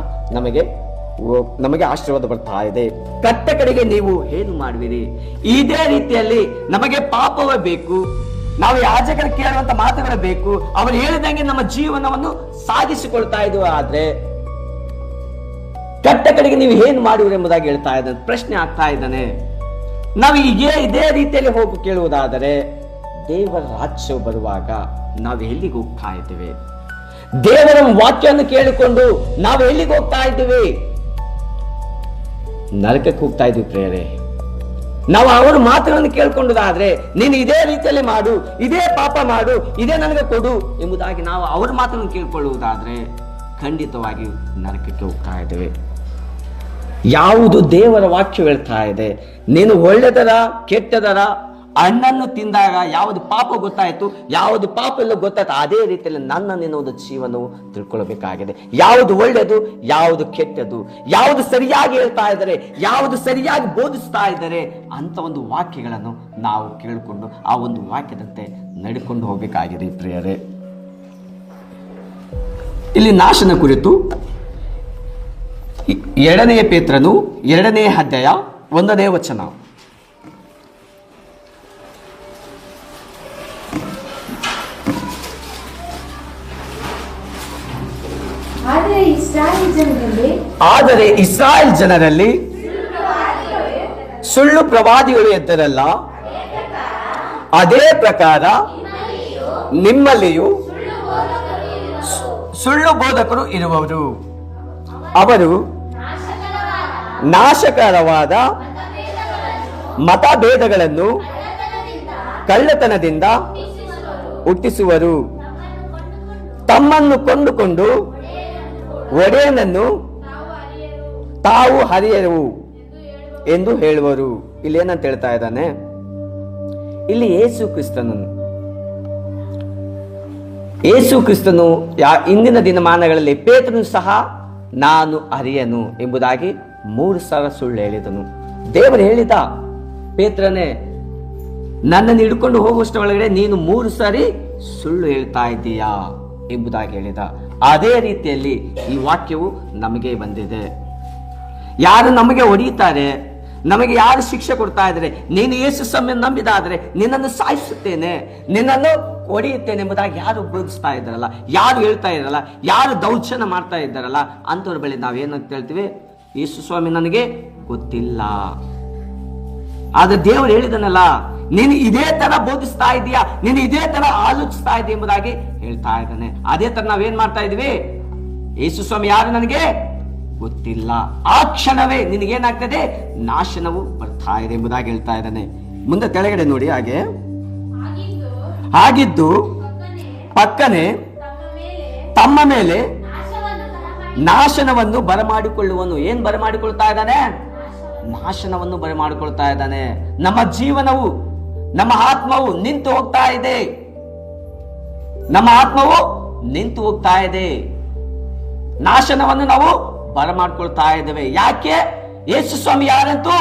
ನಮಗೆ ಆಶೀರ್ವಾದ ಬರ್ತಾ ಇದೆ. ಕಟ್ಟ ಕಡೆಗೆ ನೀವು ಏನು ಮಾಡುವಿರಿ? ಇದೇ ರೀತಿಯಲ್ಲಿ ನಮಗೆ ಪಾಪವೇ ಬೇಕು, ನಾವು ಯಾಜಕರು ಕೇಳುವಂತ ಮಾತುಗಳು ಬೇಕು, ಅವರು ಹೇಳಿದಂಗೆ ನಮ್ಮ ಜೀವನವನ್ನು ಸಾಗಿಸಿಕೊಳ್ತಾ ಇದ್ದೀವಿ. ಆದ್ರೆ ಕಟ್ಟ ಕಡೆಗೆ ನೀವು ಏನು ಮಾಡುವಿರಿ ಎಂಬುದಾಗಿ ಹೇಳ್ತಾ ಇದ್ದಾನೆ, ಪ್ರಶ್ನೆ ಆಗ್ತಾ ಇದ್ದಾನೆ. ನಾವು ಇದೇ ರೀತಿಯಲ್ಲಿ ಹೋಗಿ ಕೇಳುವುದಾದರೆ ದೇವರ ರಾಜ್ಯವು ಬರುವಾಗ ನಾವು ಎಲ್ಲಿಗೆ ಹೋಗ್ತಾ ಇದ್ದೇವೆ? ದೇವರ ವಾಕ್ಯವನ್ನು ಕೇಳಿಕೊಂಡು ನಾವು ಎಲ್ಲಿಗೆ ಹೋಗ್ತಾ ಇದ್ದೇವೆ? ನರಕಕ್ಕೆ ಹೋಗ್ತಾ ಇದ್ವಿ ಪ್ರೇರೆ. ನಾವು ಅವರ ಮಾತುಗಳನ್ನು ಕೇಳ್ಕೊಂಡಾದ್ರೆ, ನೀನು ಇದೇ ರೀತಿಯಲ್ಲಿ ಮಾಡು, ಇದೇ ಪಾಪ ಮಾಡು, ಇದೇ ನನಗೆ ಕೊಡು ಎಂಬುದಾಗಿ ನಾವು ಅವರ ಮಾತನ್ನು ಕೇಳ್ಕೊಳ್ಳುವುದಾದ್ರೆ ಖಂಡಿತವಾಗಿಯೂ ನರಕಕ್ಕೆ ಹೋಗ್ತಾ ಇದ್ದೇವೆ. ಯಾವುದು ದೇವರ ವಾಕ್ಯ ಹೇಳ್ತಾ ಇದೆ, ನೀನು ಒಳ್ಳೆದರ ಕೆಟ್ಟದರ ಹಣ್ಣನ್ನು ತಿಂದಾಗ ಯಾವುದು ಪಾಪ ಗೊತ್ತಾಯ್ತು, ಯಾವುದು ಪಾಪ ಎಲ್ಲ ಗೊತ್ತಾಯ್ತು, ಅದೇ ರೀತಿಯಲ್ಲಿ ನಿನ್ನ ಒಂದು ಜೀವನವು ತಿಳ್ಕೊಳ್ಬೇಕಾಗಿದೆ. ಯಾವುದು ಒಳ್ಳೆಯದು, ಯಾವುದು ಕೆಟ್ಟದು, ಯಾವುದು ಸರಿಯಾಗಿ ಹೇಳ್ತಾ ಇದ್ದಾರೆ, ಯಾವುದು ಸರಿಯಾಗಿ ಬೋಧಿಸ್ತಾ ಇದ್ದಾರೆ ಅಂತ ಒಂದು ವಾಕ್ಯಗಳನ್ನು ನಾವು ಕೇಳಿಕೊಂಡು ಆ ಒಂದು ವಾಕ್ಯದಂತೆ ನಡ್ಕೊಂಡು ಹೋಗಬೇಕಾಗಿದೆ ಪ್ರಿಯರೇ. ಇಲ್ಲಿ ನಾಶನ ಕುರಿತು 2 ಪೇತ್ರನು 2ನೇ ಅಧ್ಯಾಯ 1ನೇ ವಚನ. ಆದರೆ ಇಸ್ರಾಯೇಲ್ ಜನರಲ್ಲಿ ಸುಳ್ಳು ಪ್ರವಾದಿಗಳು ಎದ್ದರಲ್ಲ, ಅದೇ ಪ್ರಕಾರ ನಿಮ್ಮಲ್ಲಿಯೂ ಸುಳ್ಳು ಬೋಧಕರು ಇರುವವರು. ಅವರು ನಾಶಕರವಾದ ಮತಭೇದಗಳನ್ನು ಕಳ್ಳತನದಿಂದ ಹುಟ್ಟಿಸುವರು. ತಮ್ಮನ್ನು ಕೊಂಡುಕೊಂಡು ಒಡೆಯನನ್ನು ತಾವು ಹರಿಯರು ಎಂದು ಹೇಳುವರು. ಇಲ್ಲಿ ಏನಂತ ಹೇಳ್ತಾ ಇದ್ದಾನೆ? ಇಲ್ಲಿ ಯೇಸು ಕ್ರಿಸ್ತನು ಇಂದಿನ ದಿನಮಾನಗಳಲ್ಲಿ ಪೇತ್ರನು ಸಹ ನಾನು ಅರಿಯನು ಎಂಬುದಾಗಿ 3 ಸಲ ಸುಳ್ಳು ಹೇಳಿದನು. ದೇವರು ಹೇಳಿದ, ಪೇತ್ರನೇ, ನನ್ನನ್ನು ಹಿಡ್ಕೊಂಡು ಹೋಗುವಷ್ಟ ಒಳಗಡೆ ನೀನು 3 ಸಾರಿ ಸುಳ್ಳು ಹೇಳ್ತಾ ಇದ್ದೀಯಾ ಎಂಬುದಾಗಿ ಹೇಳಿದ. ಅದೇ ರೀತಿಯಲ್ಲಿ ಈ ವಾಕ್ಯವು ನಮಗೆ ಬಂದಿದೆ. ಯಾರು ನಮಗೆ ಹೊಡೆಯುತ್ತಾರೆ, ನಮಗೆ ಯಾರು ಶಿಕ್ಷೆ ಕೊಡ್ತಾ ಇದ್ದಾರೆ, ನೀನು ಯೇಸು ಸ್ವಾಮಿಯನ್ನು ನಂಬಿದಾದ್ರೆ ನಿನ್ನನ್ನು ಸಾಯಿಸುತ್ತೇನೆ, ನಿನ್ನನ್ನು ಹೊಡೆಯುತ್ತೇನೆ ಎಂಬುದಾಗಿ ಯಾರು ಬೋಧಿಸ್ತಾ ಇದ್ದಾರಲ್ಲ, ಯಾರು ಹೇಳ್ತಾ ಇದ್ದಾರಲ್ಲ, ಯಾರು ದೌರ್ಜನ್ಯ ಮಾಡ್ತಾ ಇದ್ದಾರಲ್ಲ, ಅಂಥವ್ರ ಬಳಿ ನಾವೇನಂತ ಹೇಳ್ತೀವಿ? ಯೇಸು ಸ್ವಾಮಿ ನನಗೆ ಗೊತ್ತಿಲ್ಲ. ಆದ್ರೆ ದೇವರು ಹೇಳಿದನಲ್ಲ, ನೀನು ಇದೇ ತರ ಬೋಧಿಸ್ತಾ ಇದೀಯಾ, ನೀನು ಇದೇ ತರ ಆಲೋಚಿಸ್ತಾ ಇದೀಯ ಎಂಬುದಾಗಿ ಹೇಳ್ತಾ ಇದ್ದಾನೆ. ಅದೇ ತರ ನಾವೇನ್ ಮಾಡ್ತಾ ಇದೀವಿ? ಯೇಸು ಸ್ವಾಮಿ ಯಾರು ನನಗೆ ಗೊತ್ತಿಲ್ಲ. ಆ ಕ್ಷಣವೇ ನಿನಗೇನಾಗ್ತದೆ? ನಾಶನವು ಬರ್ತಾ ಇದೆ ಎಂಬುದಾಗಿ ಹೇಳ್ತಾ ಇದ್ದಾನೆ. ಮುಂದೆ ತೆಳಗಡೆ ನೋಡಿ, ಹಾಗಿದ್ದು ಪಕ್ಕನೆ ತಮ್ಮ ಮೇಲೆ ನಾಶನವನ್ನು ಬರಮಾಡಿಕೊಳ್ಳುವನು. ಏನ್ ಬರಮಾಡಿಕೊಳ್ತಾ ಇದ್ದಾನೆ? ನಾಶನವನ್ನು ಬರಮಾಡಿಕೊಳ್ತಾ ಇದ್ದಾನೆ. ನಮ್ಮ ಜೀವನವು, ನಮ್ಮ ಆತ್ಮವು ನಿಂತು ಹೋಗ್ತಾ ಇದೆ. ನಮ್ಮ ಆತ್ಮವು ನಿಂತು ಹೋಗ್ತಾ ಇದೆ. ನಾಶನವನ್ನು ನಾವು ಬರಮಾಡ್ಕೊಳ್ತಾ ಇದ್ದೇವೆ. ಯಾಕೆ? ಯೇಸು ಸ್ವಾಮಿ ಯಾರಂತೂ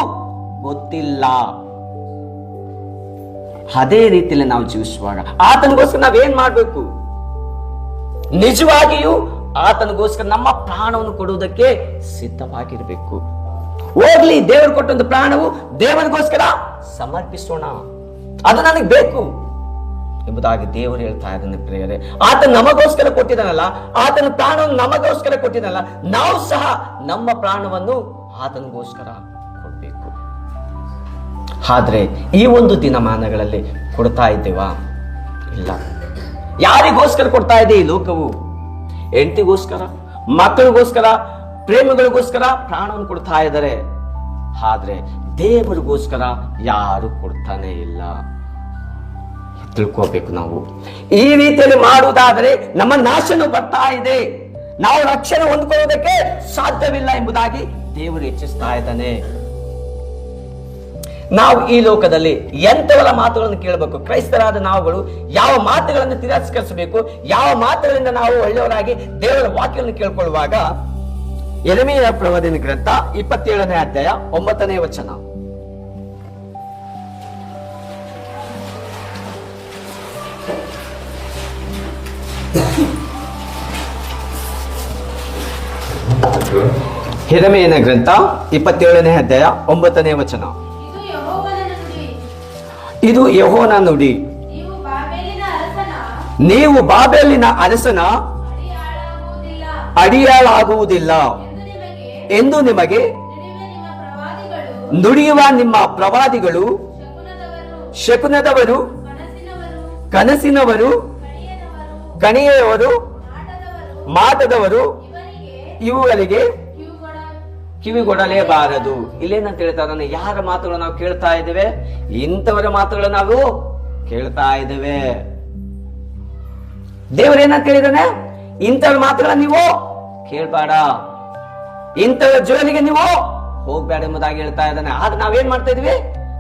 ಗೊತ್ತಿಲ್ಲ. ಅದೇ ರೀತಿಯಲ್ಲಿ ನಾವು ಜೀವಿಸುವಾಗ ಆತನಿಗೋಸ್ಕರ ನಾವೇನ್ ಮಾಡ್ಬೇಕು? ನಿಜವಾಗಿಯೂ ಆತನಿಗೋಸ್ಕರ ನಮ್ಮ ಪ್ರಾಣವನ್ನು ಕೊಡುವುದಕ್ಕೆ ಸಿದ್ಧವಾಗಿರ್ಬೇಕು. ಹೋಗ್ಲಿ, ದೇವರು ಕೊಟ್ಟೊಂದು ಪ್ರಾಣವು ದೇವರಿಗೋಸ್ಕರ ಸಮರ್ಪಿಸೋಣ, ಅದು ನನಗೆ ಬೇಕು ಎಂಬುದಾಗಿ ದೇವರು ಹೇಳ್ತಾ ಇದ್ದಾನೆ. ಪ್ರಿಯರೇ, ಆತ ನಮಗೋಸ್ಕರ ಕೊಟ್ಟಿದ್ದಾನಲ್ಲ, ಆತನ ಪ್ರಾಣವನ್ನು ನಮಗೋಸ್ಕರ ಕೊಟ್ಟಿದ್ದಾನಲ್ಲ, ನಾವು ಸಹ ನಮ್ಮ ಪ್ರಾಣವನ್ನು ಆತನಿಗೋಸ್ಕರ ಕೊಡ್ಬೇಕು. ಆದ್ರೆ ಈ ಒಂದು ದಿನಮಾನಗಳಲ್ಲಿ ಕೊಡ್ತಾ ಇದ್ದೇವಾ? ಇಲ್ಲ. ಯಾರಿಗೋಸ್ಕರ ಕೊಡ್ತಾ ಇದೆ ಈ ಲೋಕವು? ಹೆಂಡತಿಗೋಸ್ಕರ, ಮಕ್ಕಳಿಗೋಸ್ಕರ, ಪ್ರೇಮಿಗಳಿಗೋಸ್ಕರ ಪ್ರಾಣವನ್ನು ಕೊಡ್ತಾ ಇದ್ದಾರೆ. ಆದ್ರೆ ದೇವರಿಗೋಸ್ಕರ ಯಾರು ಕೊಡ್ತಾನೆ ಇಲ್ಲ. ತಿಳ್ಕೋಬೇಕು. ನಾವು ಈ ರೀತಿಯಲ್ಲಿ ಮಾಡುವುದಾದರೆ ನಮ್ಮ ನಾಶನ ಬರ್ತಾ ಇದೆ, ನಾವು ರಕ್ಷಣೆ ಹೊಂದ್ಕೊಳ್ಳೋದಕ್ಕೆ ಸಾಧ್ಯವಿಲ್ಲ ಎಂಬುದಾಗಿ ದೇವರು ಎಚ್ಚರಿಸ್ತಾ ಇದ್ದಾನೆ. ನಾವು ಈ ಲೋಕದಲ್ಲಿ ಎಂಥವರ ಮಾತುಗಳನ್ನು ಕೇಳಬೇಕು? ಕ್ರೈಸ್ತರಾದ ನಾವುಗಳು ಯಾವ ಮಾತುಗಳನ್ನು ತಿರಸ್ಕರಿಸಬೇಕು, ಯಾವ ಮಾತುಗಳಿಂದ ನಾವು ಒಳ್ಳೆಯವರಾಗಿ ದೇವರ ವಾಕ್ಯವನ್ನು ಕೇಳ್ಕೊಳ್ಳುವಾಗ, ಯೆರೆಮೀಯನ ಪ್ರವಾದನೆ ಗ್ರಂಥ 27ನೇ ಅಧ್ಯಾಯ 9ನೇ ವಚನ. ಯೆರೆಮೀಯನ ಗ್ರಂಥ 27ನೇ ಅಧ್ಯಾಯ 9ನೇ ವಚನ. ಇದು ಯೆಹೋವನ ನುಡಿ. ನೀವು ಬಾಬೆಲಿನ ಅರಸನ ಅಡಿಯಾಳಾಗುವುದಿಲ್ಲ ಎಂದು ನಿಮಗೆ ನುಡಿಯುವ ನಿಮ್ಮ ಪ್ರವಾದಿಗಳು, ಶಕುನದವರು, ಕನಸಿನವರು, ಕಣಿಯವರು, ಮಾಟದವರು ಇವುಗಳಿಗೆ ಕಿವಿಗೊಡಲೇಬಾರದು. ಇಲ್ಲೇನಂತ ಹೇಳ್ತಾ ಇದ್ದಾನೆ? ಯಾರ ಮಾತುಗಳು ನಾವು ಕೇಳ್ತಾ ಇದ್ದೇವೆ? ಇಂಥವರ ಮಾತುಗಳು ನಾವು ಕೇಳ್ತಾ ಇದ್ದೇವೆ. ದೇವರೇನಂತ ಹೇಳಿದಾನೆ? ಇಂಥವ್ರ ಮಾತುಗಳನ್ನ ನೀವು ಕೇಳ್ಬೇಡ, ಇಂಥವ್ರ ಜೋಲಿಗೆ ನೀವು ಹೋಗ್ಬೇಡ ಎಂಬುದಾಗಿ ಹೇಳ್ತಾ ಇದ್ದಾನೆ. ಆದ್ರೆ ನಾವೇನ್ ಮಾಡ್ತಾ ಇದೀವಿ?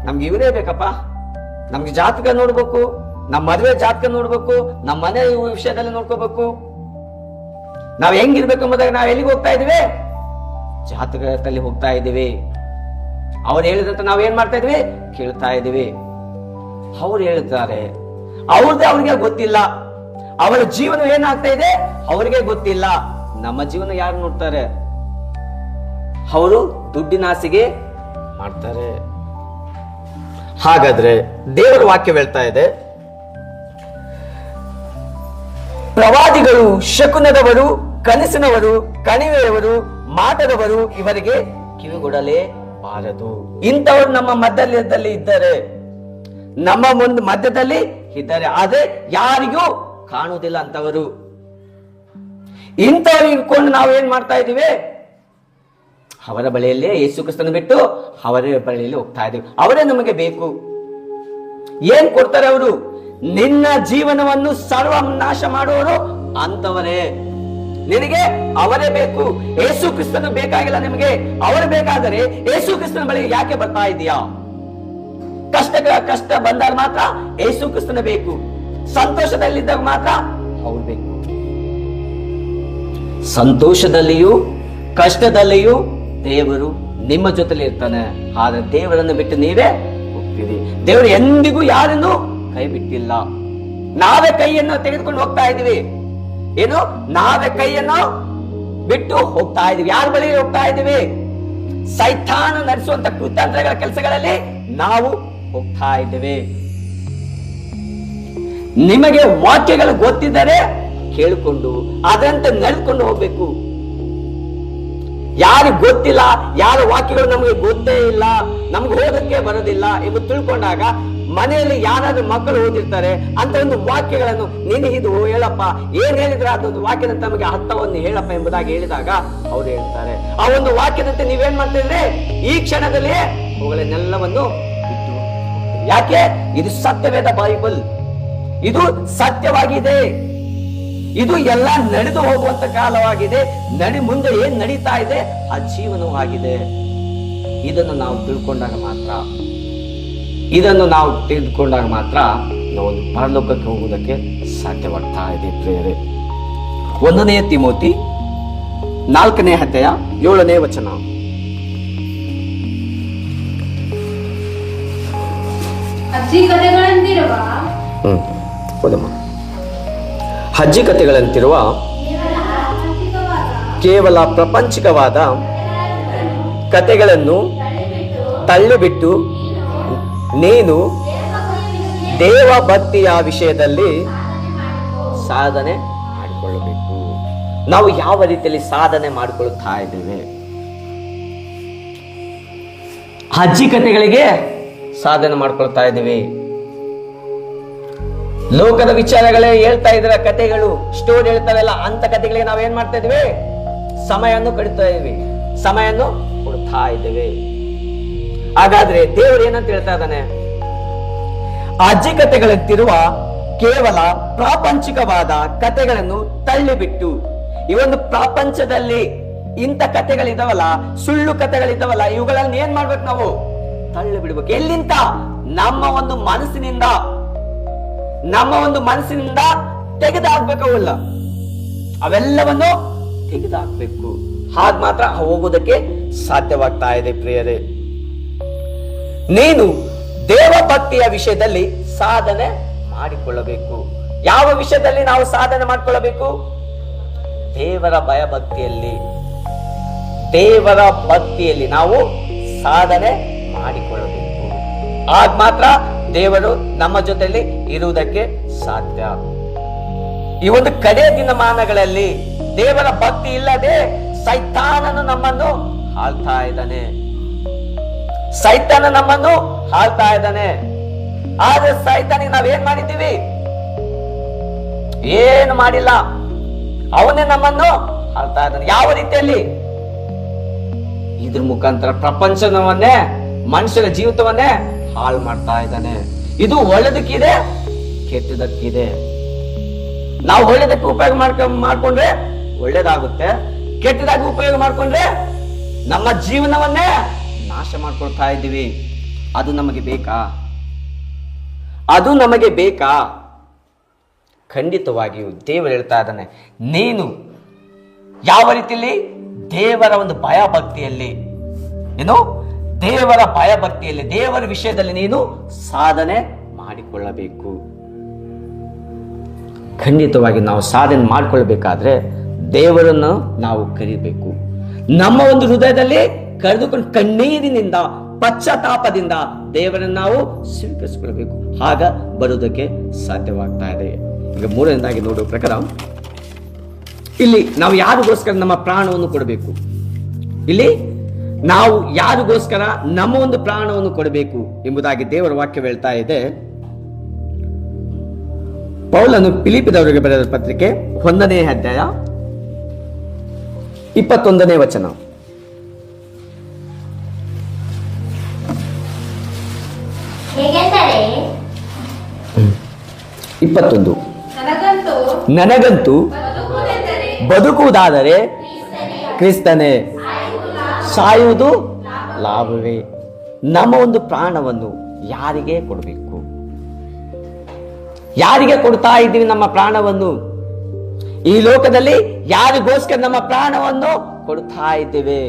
ನಮ್ಗೆ ಇವರೇ ಬೇಕಪ್ಪ, ನಮ್ಗೆ ಜಾತಕ ನೋಡ್ಬೇಕು, ನಮ್ಮ ಮದುವೆ ಜಾತಕ ನೋಡ್ಬೇಕು, ನಮ್ಮ ಮನೆ ವಿಷಯದಲ್ಲಿ ನೋಡ್ಕೋಬೇಕು, ನಾವ್ ಹೆಂಗಿರ್ಬೇಕು ಎಂಬುದಾಗಿ ನಾವ್ ಎಲ್ಲಿಗೆ ಹೋಗ್ತಾ ಇದೀವಿ? ಜಾತಕದಲ್ಲಿ ಹೋಗ್ತಾ ಇದ್ದೀವಿ. ಅವ್ರು ಹೇಳಿದಂತ ನಾವೇನ್ ಮಾಡ್ತಾ ಇದೀವಿ? ಕೇಳ್ತಾ ಇದೀವಿ. ಅವ್ರು ಹೇಳ್ತಾರೆ, ಅವ್ರಿಗೆ ಗೊತ್ತಿಲ್ಲ, ಅವರ ಜೀವನ ಏನಾಗ್ತಾ ಇದೆ ಅವರಿಗೆ ಗೊತ್ತಿಲ್ಲ. ನಮ್ಮ ಜೀವನ ಯಾರು ನೋಡ್ತಾರೆ? ಅವರು ದುಡ್ಡಿನ ಆಸೆಗೆ ಮಾಡ್ತಾರೆ. ಹಾಗಾದ್ರೆ ದೇವರ ವಾಕ್ಯ ಹೇಳ್ತಾ ಇದೆ, ಪ್ರವಾದಿಗಳು, ಶಕುನದವರು, ಕನಸಿನವರು, ಕಣಿವೆಯವರು, ಮಾಟದವರು ಇವರಿಗೆ ಕಿವಿಗೊಡಲೇಬಾರದು. ಇಂಥವರು ನಮ್ಮ ಮಧ್ಯದಲ್ಲಿ ಇದ್ದಾರೆ, ನಮ್ಮ ಮಧ್ಯದಲ್ಲಿ ಇದ್ದಾರೆ, ಆದ್ರೆ ಯಾರಿಗೂ ಕಾಣುವುದಿಲ್ಲ ಅಂತವರು. ಇಂಥವ್ರು ಇಟ್ಕೊಂಡು ನಾವು ಏನ್ ಮಾಡ್ತಾ ಇದೀವಿ? ಅವರ ಬಳಿಯಲ್ಲೇ ಯೇಸು ಕ್ರಿಸ್ತನ ಬಿಟ್ಟು ಅವರ ಬಳಿಯಲ್ಲಿ ಹೋಗ್ತಾ ಇದ್ದೀವಿ. ಅವರೇ ನಮಗೆ ಬೇಕು. ಏನ್ ಕೊಡ್ತಾರೆ ಅವರು? ನಿನ್ನ ಜೀವನವನ್ನು ಸರ್ವನಾಶ ಮಾಡುವವರು ಅಂತವರೇ. ನಿನಗೆ ಅವರೇ ಬೇಕು. ಯೇಸು ಕ್ರಿಸ್ತನು ಬೇಕಾಗಿಲ್ಲ ನಿಮಗೆ. ಅವರು ಬೇಕಾದರೆ ಯೇಸು ಕ್ರಿಸ್ತನ ಬಳಿ ಯಾಕೆ ಬರ್ತಾ ಇದೀಯಾ? ಕಷ್ಟ ಬಂದಾಗ ಮಾತ್ರ ಯೇಸು ಕ್ರಿಸ್ತನ ಬೇಕು. ಸಂತೋಷದಲ್ಲಿದ್ದಾಗ ಮಾತ್ರ ಅವ್ರು ಬೇಕು. ಸಂತೋಷದಲ್ಲಿಯೂ ಕಷ್ಟದಲ್ಲಿಯೂ ದೇವರು ನಿಮ್ಮ ಜೊತೆಲಿ ಇರ್ತಾನೆ. ಆದ್ರೆ ದೇವರನ್ನು ಬಿಟ್ಟು ನೀವೇ ಹೋಗ್ತೀರಿ. ದೇವರು ಎಂದಿಗೂ ಯಾರನ್ನು ಕೈ ಬಿಟ್ಟಿಲ್ಲ. ನಾವೇ ಕೈಯನ್ನು ತೆಗೆದುಕೊಂಡು ಹೋಗ್ತಾ ಇದೀವಿ. ಏನು? ನಾವೇ ಕೈಯನ್ನು ಬಿಟ್ಟು ಹೋಗ್ತಾ ಇದೀವಿ. ಯಾರ ಬಳಿ ಹೋಗ್ತಾ ಇದೀವಿ? ಸೈತಾನ ನಡೆಸುವಂತ ಕುತಂತ್ರಗಳ ಕೆಲಸಗಳಲ್ಲಿ ನಾವು ಹೋಗ್ತಾ ಇದ್ದೇವೆ. ನಿಮಗೆ ವಾಕ್ಯಗಳು ಗೊತ್ತಿದ್ದರೆ ಕೇಳಿಕೊಂಡು ಅದರಂತೆ ನಡೆದುಕೊಂಡು ಹೋಗ್ಬೇಕು. ಯಾರಿಗೆ ಗೊತ್ತಿಲ್ಲ, ಯಾರ ವಾಕ್ಯಗಳು ನಮಗೆ ಗೊತ್ತೇ ಇಲ್ಲ, ನಮ್ಗೆ ಓದಕ್ಕೆ ಬರೋದಿಲ್ಲ ಎಂದು ತಿಳ್ಕೊಂಡಾಗ ಮನೆಯಲ್ಲಿ ಯಾರಾದ್ರೂ ಮಕ್ಕಳು ಓದಿರ್ತಾರೆ ಅಂತ ಒಂದು ವಾಕ್ಯಗಳನ್ನು ನೀನು ಇದು ಹೇಳಪ್ಪ, ಏನ್ ಹೇಳಿದ್ರೆ ಅದೊಂದು ವಾಕ್ಯದಂತೆ ನಮಗೆ ಅರ್ಥವನ್ನು ಹೇಳಪ್ಪ ಎಂಬುದಾಗಿ ಹೇಳಿದಾಗ ಅವ್ರು ಹೇಳ್ತಾರೆ. ಆ ಒಂದು ವಾಕ್ಯದಂತೆ ನೀವೇನ್ ಮಾಡ್ತಿದ್ರೆ ಈ ಕ್ಷಣದಲ್ಲಿ ಅವುಗಳನ್ನೆಲ್ಲವನ್ನು ಬಿಟ್ಟು. ಯಾಕೆ? ಇದು ಸತ್ಯವೇದ ಬೈಬಲ್, ಇದು ಸತ್ಯವಾಗಿದೆ. ಇದು ಎಲ್ಲ ನಡೆದು ಹೋಗುವಂತ ಕಾಲವಾಗಿದೆ. ಮುಂದೆ ಏನ್ ನಡೀತಾ ಇದೆ ಆ ಜೀವನವಾಗಿದೆ. ಇದನ್ನು ನಾವು ತಿಳ್ಕೊಂಡಾಗ ಮಾತ್ರ, ಇದನ್ನು ನಾವು ತಿಳಿದುಕೊಂಡಾಗ ಮಾತ್ರ ನಾವು ಒಂದು ಪರಲೋಕಕ್ಕೆ ಹೋಗುವುದಕ್ಕೆ ಸಾಧ್ಯವಾಗ್ತಾ ಇದೆ ಪ್ರಿಯರೇ. 1 ತಿಮೋತಿ 4ನೇ ಅಧ್ಯಾಯ 7ನೇ ವಚನ. ಅಜ್ಜಿ ಕಥೆಗಳಂತಿರುವ ಕೇವಲ ಪ್ರಾಪಂಚಿಕವಾದ ಕಥೆಗಳನ್ನು ತಳ್ಳಿಬಿಟ್ಟು ನೀನು ದೇವ ಭಕ್ತಿಯ ವಿಷಯದಲ್ಲಿ ಸಾಧನೆ ಮಾಡಿಕೊಳ್ಳಬೇಕು. ನಾವು ಯಾವ ರೀತಿಯಲ್ಲಿ ಸಾಧನೆ ಮಾಡಿಕೊಳ್ಳುತ್ತಾ ಇದ್ದೇವೆ? ಅಜ್ಜಿ ಕಥೆಗಳಿಗೆ ಸಾಧನೆ ಮಾಡ್ಕೊಳ್ತಾ ಇದ್ದೇವೆ. ಲೋಕದ ವಿಚಾರಗಳೇ ಹೇಳ್ತಾ ಇದ್ರ ಕಥೆಗಳು, ಸ್ಟೋರಿ ಹೇಳ್ತಾವೆಲ್ಲ, ಅಂತ ಕಥೆಗಳಿಗೆ ನಾವೇನ್ ಮಾಡ್ತಾ ಇದ್ವಿ? ಸಮಯವನ್ನು ಕಡಿತಾ ಇದ್ವಿ, ಸಮಯವನ್ನು ಕೊಡ್ತಾ ಇದ್ದೇವೆ. ಹಾಗಾದ್ರೆ ದೇವರು ಏನಂತ ಹೇಳ್ತಾ ಇದ್ದಾನೆ? ಅಜ್ಜಿ ಕಥೆಗಳಂತಿರುವ ಕೇವಲ ಪ್ರಾಪಂಚಿಕವಾದ ಕಥೆಗಳನ್ನು ತಳ್ಳಿಬಿಟ್ಟು, ಈ ಒಂದು ಪ್ರಪಂಚದಲ್ಲಿ ಇಂಥ ಕಥೆಗಳಿದಾವಲ್ಲ, ಸುಳ್ಳು ಕಥೆಗಳಿದಾವಲ್ಲ, ಇವುಗಳನ್ನ ಏನ್ ಮಾಡ್ಬೇಕು? ನಾವು ತಳ್ಳಿ ಬಿಡ್ಬೇಕು. ಎಲ್ಲಿಂದ? ನಮ್ಮ ಒಂದು ಮನಸ್ಸಿನಿಂದ ತೆಗೆದಾಕ್ಬೇಕು. ಅವೆಲ್ಲವನ್ನು ತೆಗೆದಾಕ್ಬೇಕು. ಹಾಗ ಮಾತ್ರ ಹೋಗೋದಕ್ಕೆ ಸಾಧ್ಯವಾಗ್ತಾ ಇದೆ ಪ್ರಿಯರೇ. ನೀನು ದೇವ ಭಕ್ತಿಯ ವಿಷಯದಲ್ಲಿ ಸಾಧನೆ ಮಾಡಿಕೊಳ್ಳಬೇಕು. ಯಾವ ವಿಷಯದಲ್ಲಿ ನಾವು ಸಾಧನೆ ಮಾಡಿಕೊಳ್ಳಬೇಕು? ದೇವರ ಭಕ್ತಿಯಲ್ಲಿ ನಾವು ಸಾಧನೆ ಮಾಡಿಕೊಳ್ಳಬೇಕು. ಆಗ ಮಾತ್ರ ದೇವರು ನಮ್ಮ ಜೊತೆಯಲ್ಲಿ ಇರುವುದಕ್ಕೆ ಸಾಧ್ಯ. ಈ ಒಂದು ಕಡೆ ದಿನಮಾನಗಳಲ್ಲಿ ದೇವರ ಭಕ್ತಿ ಇಲ್ಲದೆ ಸೈತಾನನು ನಮ್ಮನ್ನು ಆಳ್ತಾ ಇದ್ದಾನೆ. ಆದ್ರೆ ಸೈತಾನಿಗೆ ನಾವೇನ್ ಮಾಡಿದ್ದೀವಿ? ಏನು ಮಾಡಿಲ್ಲ. ಅವನೇ ನಮ್ಮನ್ನು ಆಳ್ತಾ ಇದ್ದಾನೆ. ಯಾವ ರೀತಿಯಲ್ಲಿ? ಇದ್ರ ಮುಖಾಂತರ ಪ್ರಪಂಚವನ್ನೇ, ಮನುಷ್ಯರ ಜೀವಿತವನ್ನೇ ಹಾಳು ಮಾಡ್ತಾ ಇದ್ದಾನೆ. ಇದು ಒಳ್ಳೆದಕ್ಕಿದೆ, ಕೆಟ್ಟದಕ್ಕಿದೆ. ನಾವು ಒಳ್ಳೆದಕ್ಕೆ ಉಪಯೋಗ ಮಾಡ್ಕೊಂಡ್ರೆ ಒಳ್ಳೇದಾಗುತ್ತೆ, ಕೆಟ್ಟದಾಗಿ ಉಪಯೋಗ ಮಾಡ್ಕೊಂಡ್ರೆ ನಮ್ಮ ಜೀವನವನ್ನೇ ನಾಶ ಮಾಡ್ಕೊಳ್ತಾ ಇದ್ದೀವಿ. ಅದು ನಮಗೆ ಬೇಕಾ? ಖಂಡಿತವಾಗಿಯೂ ದೇವರು ಹೇಳ್ತಾ ಇದ್ದಾನೆ, ನೀನು ಯಾವ ರೀತಿಯಲ್ಲಿ ದೇವರ ಒಂದು ಭಯಭಕ್ತಿಯಲ್ಲಿ, ದೇವರ ವಿಷಯದಲ್ಲಿ ನೀನು ಸಾಧನೆ ಮಾಡಿಕೊಳ್ಳಬೇಕು. ಖಂಡಿತವಾಗಿ ನಾವು ಸಾಧನೆ ಮಾಡಿಕೊಳ್ಳಬೇಕಾದ್ರೆ ದೇವರನ್ನು ನಾವು ಕರೀಬೇಕು. ನಮ್ಮ ಒಂದು ಹೃದಯದಲ್ಲಿ ಕರೆದುಕೊಂಡು ಕಣ್ಣೀರಿನಿಂದ, ಪಶ್ಚಾತ್ತಾಪದಿಂದ ದೇವರನ್ನು ನಾವು ಸ್ವೀಕರಿಸಿಕೊಳ್ಳಬೇಕು. ಆಗ ಬರುವುದಕ್ಕೆ ಸಾಧ್ಯವಾಗ್ತಾ ಇದೆ. ಈಗ 3ನೇದಾಗಿ ನೋಡುವ ಪ್ರಕಾರ, ಇಲ್ಲಿ ನಾವು ಯಾರಿಗೋಸ್ಕರ ನಮ್ಮ ಪ್ರಾಣವನ್ನು ಕೊಡಬೇಕು? ಇಲ್ಲಿ ನಾವು ಯಾರಿಗೋಸ್ಕರ ನಮ್ಮ ಒಂದು ಪ್ರಾಣವನ್ನು ಕೊಡಬೇಕು ಎಂಬುದಾಗಿ ದೇವರ ವಾಕ್ಯ ಹೇಳ್ತಾ ಇದೆ. ಪೌಲನು ಫಿಲಿಪ್ಪಿದವರಿಗೆ ಬರೆದ ಪತ್ರಿಕೆ 1ನೇ ಅಧ್ಯಾಯ 21ನೇ ವಚನ. 21. ನನಗಂತೂ ನನಗಂತೂ ಬದುಕುವುದೆಂದರೆ ಬದುಕುವುದಾದರೆ ಕ್ರಿಸ್ತನೇ, ಸಾಯುವುದು ಲಾಭವೇ. ನಮ್ಮ ಒಂದು ಪ್ರಾಣವನ್ನು ಯಾರಿಗೆ ಕೊಡಬೇಕು? ಯಾರಿಗೆ ಕೊಡ್ತಾ ಇದ್ದೀವಿ ನಮ್ಮ ಪ್ರಾಣವನ್ನು? ಈ ಲೋಕದಲ್ಲಿ ಯಾರಿಗೋಸ್ಕರ ನಮ್ಮ ಪ್ರಾಣವನ್ನು ಕೊಡ್ತಾ ಇದ್ದೇವೆ?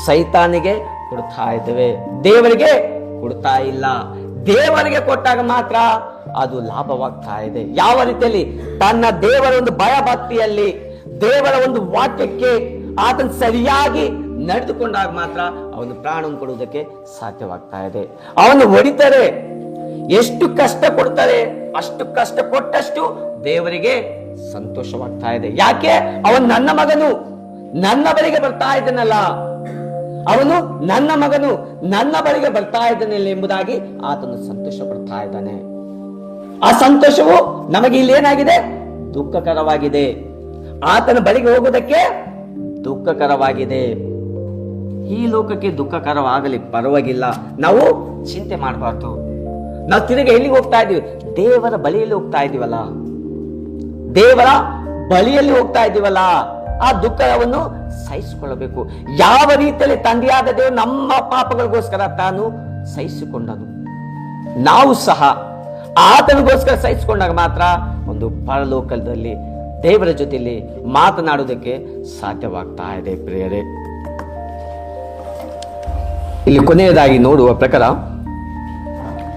ಸೈತಾನಿಗೆ ಕೊಡ್ತಾ ಇದ್ದೇವೆ, ದೇವರಿಗೆ ಕೊಡ್ತಾ ಇಲ್ಲ. ದೇವರಿಗೆ ಕೊಟ್ಟಾಗ ಮಾತ್ರ ಅದು ಲಾಭವಾಗ್ತಾ ಇದೆ. ಯಾವ ರೀತಿಯಲ್ಲಿ? ತನ್ನ ದೇವರ ಒಂದು ಭಯಭಕ್ತಿಯಲ್ಲಿ, ದೇವರ ಒಂದು ವಾಕ್ಯಕ್ಕೆ ಆತನ ಸರಿಯಾಗಿ ನಡೆದುಕೊಂಡಾಗ ಮಾತ್ರ ಅವನು ಪ್ರಾಣವನ್ನು ಕೊಡುವುದಕ್ಕೆ ಸಾಧ್ಯವಾಗ್ತಾ ಇದೆ. ಅವನು ಹೊಡಿತಾರೆ, ಎಷ್ಟು ಕಷ್ಟ ಕೊಡ್ತಾರೆ, ಅಷ್ಟು ಕಷ್ಟ ಕೊಟ್ಟಷ್ಟು ದೇವರಿಗೆ ಸಂತೋಷವಾಗ್ತಾ ಇದೆ. ಯಾಕೆ? ಅವನು ನನ್ನ ಮಗನು, ನನ್ನ ಬಳಿಗೆ ಬರ್ತಾ ಇದ್ದಾನಲ್ಲ, ಅವನು ನನ್ನ ಮಗನು, ನನ್ನ ಬಳಿಗೆ ಬರ್ತಾ ಇದ್ದಾನಲ್ಲ ಎಂಬುದಾಗಿ ಆತನು ಸಂತೋಷ ಪಡ್ತಾ ಇದ್ದಾನೆ. ಆ ಸಂತೋಷವು ನಮಗೆ ಇಲ್ಲಿ ಏನಾಗಿದೆ? ದುಃಖಕರವಾಗಿದೆ. ಆತನ ಬಳಿಗೆ ಹೋಗುವುದಕ್ಕೆ ದುಃಖಕರವಾಗಿದೆ. ಈ ಲೋಕಕ್ಕೆ ದುಃಖಕರವಾಗಲಿ, ಪರವಾಗಿಲ್ಲ, ನಾವು ಚಿಂತೆ ಮಾಡಬಾರ್ದು. ನಾವು ತಿರುಗಿ ಎಲ್ಲಿಗೆ ಹೋಗ್ತಾ ಇದೀವಿ? ದೇವರ ಬಳಿಯಲ್ಲಿ ಹೋಗ್ತಾ ಇದೀವಲ್ಲ, ದೇವರ ಬಳಿಯಲ್ಲಿ ಹೋಗ್ತಾ ಇದೀವಲ್ಲ. ಆ ದುಃಖವನ್ನು ಸಹಿಸಿಕೊಳ್ಳಬೇಕು. ಯಾವ ರೀತಿಯಲ್ಲಿ ತಂದೆಯಾದ ದೇವರು ನಮ್ಮ ಪಾಪಗಳಿಗೋಸ್ಕರ ತಾನು ಸಹಿಸಿಕೊಂಡನು, ನಾವು ಸಹ ಆತನಿಗೋಸ್ಕರ ಸಹಿಸಿಕೊಂಡಾಗ ಮಾತ್ರ ಒಂದು ಪರಲೋಕದಲ್ಲಿ ದೇವರ ಜೊತೆಯಲ್ಲಿ ಮಾತನಾಡುವುದಕ್ಕೆ ಸಾಧ್ಯವಾಗ್ತಾ ಇದೆ. ಪ್ರಿಯರೇ, ಇಲ್ಲಿ ಕೊನೆಯದಾಗಿ ನೋಡುವ ಪ್ರಕಾರ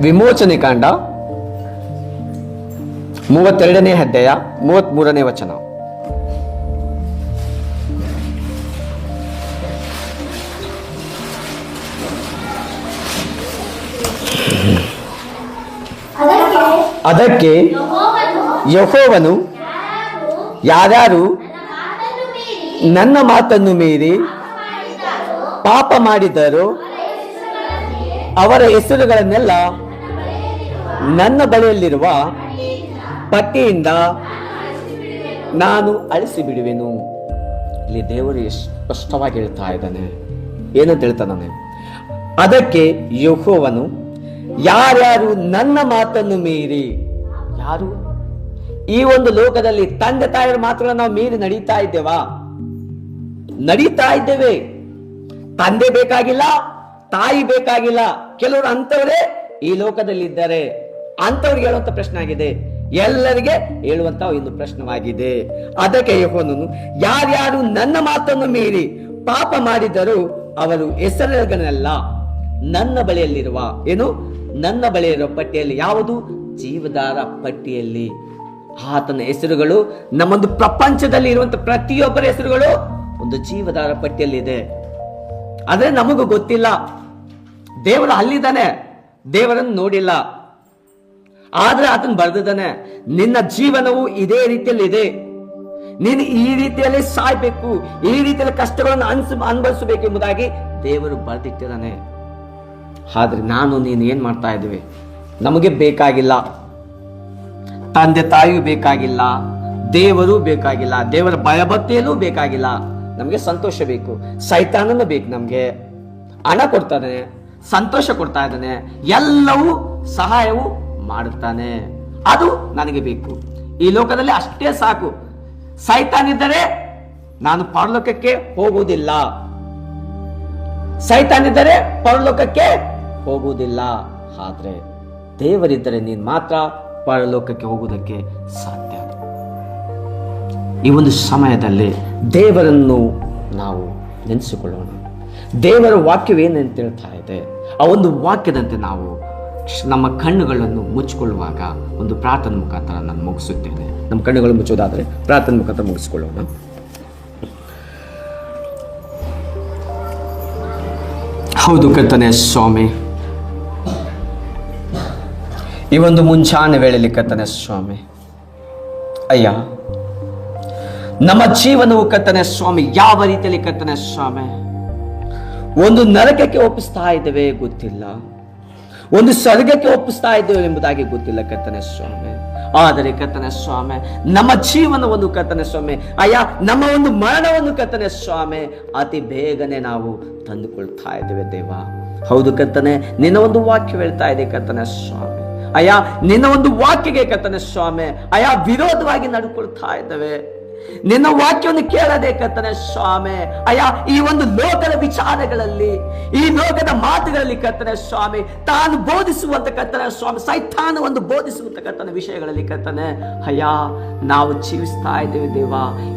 ವಿಮೋಚನೆ ಕಾಂಡ 32ನೇ ಅಧ್ಯಾಯ 33ನೇ ವಚನ. ಅದಕ್ಕೆ ಯೆಹೋವನು ಯಾರ್ಯಾರು ನನ್ನ ಮಾತನ್ನು ಮೀರಿ ಪಾಪ ಮಾಡಿದರೋ ಅವರ ಹೆಸರುಗಳನ್ನೆಲ್ಲ ನನ್ನ ಬಳಿಯಲ್ಲಿರುವ ಪಟ್ಟಿಯಿಂದ ನಾನು ಅಳಿಸಿ ಬಿಡುವೆನು. ಇಲ್ಲಿ ದೇವರು ಸ್ಪಷ್ಟವಾಗಿ ಹೇಳ್ತಾ ಇದ್ದಾನೆ. ಏನಂತ ಹೇಳ್ತಾನೆ? ಅದಕ್ಕೆ ಯೆಹೋವನು ಯಾರ್ಯಾರು ನನ್ನ ಮಾತನ್ನು ಮೀರಿ, ಯಾರು ಈ ಒಂದು ಲೋಕದಲ್ಲಿ ತಂದೆ ತಾಯಿಯ ಮಾತುಗಳನ್ನು ನಾವು ಮೀರಿ ನಡೀತಾ ಇದ್ದೇವಾ? ನಡೀತಾ ಇದ್ದೇವೆ. ತಂದೆ ಬೇಕಾಗಿಲ್ಲ, ತಾಯಿ ಬೇಕಾಗಿಲ್ಲ. ಕೆಲವರು ಅಂತವರೇ ಈ ಲೋಕದಲ್ಲಿ ಇದ್ದಾರೆ. ಅಂತವ್ರಿಗೆ ಹೇಳುವಂತ ಪ್ರಶ್ನೆ ಆಗಿದೆ, ಎಲ್ಲರಿಗೆ ಹೇಳುವಂತ ಒಂದು ಪ್ರಶ್ನವಾಗಿದೆ. ಅದಕ್ಕೆ ಯೆಹೋವನು ಯಾರ್ಯಾರು ನನ್ನ ಮಾತನ್ನು ಮೀರಿ ಪಾಪ ಮಾಡಿದರೂ ಅವರು ಹೆಸರುಗಳನ್ನೆಲ್ಲ ನನ್ನ ಬಳಿಯಲ್ಲಿರುವ, ಏನು, ನನ್ನ ಬಳಿಯಿರುವ ಪಟ್ಟಿಯಲ್ಲಿ, ಯಾವುದು? ಜೀವದಾರ ಪಟ್ಟಿಯಲ್ಲಿ ಆತನ ಹೆಸರುಗಳು, ನಮ್ಮೊಂದು ಪ್ರಪಂಚದಲ್ಲಿ ಇರುವಂತಹ ಪ್ರತಿಯೊಬ್ಬರ ಹೆಸರುಗಳು ಒಂದು ಜೀವದಾರ ಪಟ್ಟಿಯಲ್ಲಿ ಇದೆ. ಆದ್ರೆ ನಮಗೂ ಗೊತ್ತಿಲ್ಲ. ದೇವರು ಅಲ್ಲಿದ್ದಾನೆ, ದೇವರನ್ನು ನೋಡಿಲ್ಲ. ಆದ್ರೆ ಆತನ ಬರೆದಿದ್ದಾನೆ, ನಿನ್ನ ಜೀವನವು ಇದೇ ರೀತಿಯಲ್ಲಿ ಇದೆ, ನೀನು ಈ ರೀತಿಯಲ್ಲಿ ಸಾಯ್ಬೇಕು, ಈ ರೀತಿಯಲ್ಲಿ ಕಷ್ಟಗಳನ್ನು ಅನುಭವಿಸಬೇಕು ಎಂಬುದಾಗಿ ದೇವರು ಬರೆದಿಟ್ಟಿದ್ದಾನೆ. ಆದ್ರೆ ನಾನು ನೀನು ಏನ್ ಮಾಡ್ತಾ ಇದ್ದೀವಿ? ನಮಗೆ ಬೇಕಾಗಿಲ್ಲ, ತಂದೆ ತಾಯಿಯೂ ಬೇಕಾಗಿಲ್ಲ, ದೇವರು ಬೇಕಾಗಿಲ್ಲ, ದೇವರ ಭಯಭಕ್ತಿಯಲ್ಲೂ ಬೇಕಾಗಿಲ್ಲ. ನಮಗೆ ಸಂತೋಷ ಬೇಕು, ಸೈತಾನನು ಬೇಕು. ನಮಗೆ ಹಣ ಕೊಡ್ತಾನೆ, ಸಂತೋಷ ಕೊಡ್ತಾ ಇದ್ದಾನೆ, ಎಲ್ಲವೂ ಸಹಾಯವು ಮಾಡುತ್ತಾನೆ. ಅದು ನನಗೆ ಬೇಕು. ಈ ಲೋಕದಲ್ಲಿ ಅಷ್ಟೇ ಸಾಕು. ಸೈತಾನಿದ್ದರೆ ನಾನು ಪರಲೋಕಕ್ಕೆ ಹೋಗುವುದಿಲ್ಲ, ಸೈತಾನಿದ್ದರೆ ಪರಲೋಕಕ್ಕೆ ಹೋಗುವುದಿಲ್ಲ. ಆದ್ರೆ ದೇವರಿದ್ದರೆ ನೀನು ಮಾತ್ರ ಪರಲೋಕಕ್ಕೆ ಹೋಗುವುದಕ್ಕೆ ಸಾಧ್ಯ. ಈ ಒಂದು ಸಮಯದಲ್ಲಿ ದೇವರನ್ನು ನಾವು ನೆನೆಸಿಕೊಳ್ಳೋಣ. ದೇವರ ವಾಕ್ಯವೇನಂತ ಹೇಳ್ತಾ ಇದೆ, ಆ ಒಂದು ವಾಕ್ಯದಂತೆ ನಾವು ನಮ್ಮ ಕಣ್ಣುಗಳನ್ನು ಮುಚ್ಚಿಕೊಳ್ಳುವಾಗ ಒಂದು ಪ್ರಾರ್ಥನೆ ಮುಖಾಂತರ ನಾನು ಮುಗಿಸುತ್ತೇನೆ. ನಮ್ಮ ಕಣ್ಣುಗಳು ಮುಚ್ಚೋದಾದರೆ ಪ್ರಾರ್ಥನೆ ಮುಖಾಂತರ ಮುಗಿಸಿಕೊಳ್ಳೋಣ. ಹೌದು ಕರ್ತನೇ ಸ್ವಾಮಿ, ಈ ಒಂದು ಮುಂಚಾನೆ ವೇಳೆಯಲ್ಲಿ ಕರ್ತನೇ ಸ್ವಾಮಿ, ಅಯ್ಯ, ನಮ್ಮ ಜೀವನವು ಕರ್ತನೇ ಸ್ವಾಮಿ ಯಾವ ರೀತಿಯಲ್ಲಿ ಕರ್ತನೇ ಸ್ವಾಮಿ ಒಂದು ನರಕಕ್ಕೆ ಒಪ್ಪಿಸ್ತಾ ಇದ್ದೇವೆ ಗೊತ್ತಿಲ್ಲ, ಒಂದು ಸ್ವರ್ಗಕ್ಕೆ ಒಪ್ಪಿಸ್ತಾ ಇದ್ದೇವೆ ಎಂಬುದಾಗಿ ಗೊತ್ತಿಲ್ಲ ಕರ್ತನೇ ಸ್ವಾಮಿ. ಆದರೆ ಕರ್ತನೇ ಸ್ವಾಮಿ, ನಮ್ಮ ಜೀವನವನ್ನು ಕರ್ತನೇ ಸ್ವಾಮಿ, ಅಯ್ಯ, ನಮ್ಮ ಒಂದು ಮರಣವನ್ನು ಕರ್ತನೇ ಸ್ವಾಮಿ ಅತಿ ಬೇಗನೆ ನಾವು ತಂದುಕೊಳ್ತಾ ಇದ್ದೇವೆ ದೇವ. ಹೌದು ಕರ್ತನೆ, ನಿನ್ನ ಒಂದು ವಾಕ್ಯ ಹೇಳ್ತಾ ಇದೆ ಕರ್ತನೆ ಸ್ವಾಮಿ. ಅಯ್ಯ, ನಿನ್ನ ಒಂದು ವಾಕ್ಯಗೆ ಕರ್ತನೆ ಸ್ವಾಮಿ ಅಯ್ಯ ವಿರೋಧವಾಗಿ ನಡ್ಕೊಳ್ತಾ ಇದ್ದೇವೆ. ನಿನ್ನ ವಾಕ್ಯವನ್ನು ಕೇಳದೆ ಕರ್ತನೆ ಸ್ವಾಮಿ ಅಯ್ಯ, ಈ ಒಂದು ಲೋಕದ ವಿಚಾರಗಳಲ್ಲಿ, ಈ ಲೋಕದ ಮಾತುಗಳಲ್ಲಿ ಕರ್ತನೆ ಸ್ವಾಮಿ ತಾನು ಬೋಧಿಸುವಂತ ಕರ್ತನೆ ಸ್ವಾಮಿ ಸೈತಾನ ಒಂದು ಬೋಧಿಸುವಂತ ಕರ್ತನೆ ವಿಷಯಗಳಲ್ಲಿ ಕರ್ತನೆ ಅಯ್ಯ ನಾವು ಜೀವಿಸ್ತಾ ಇದ್ದೇವೆ ದೇವ.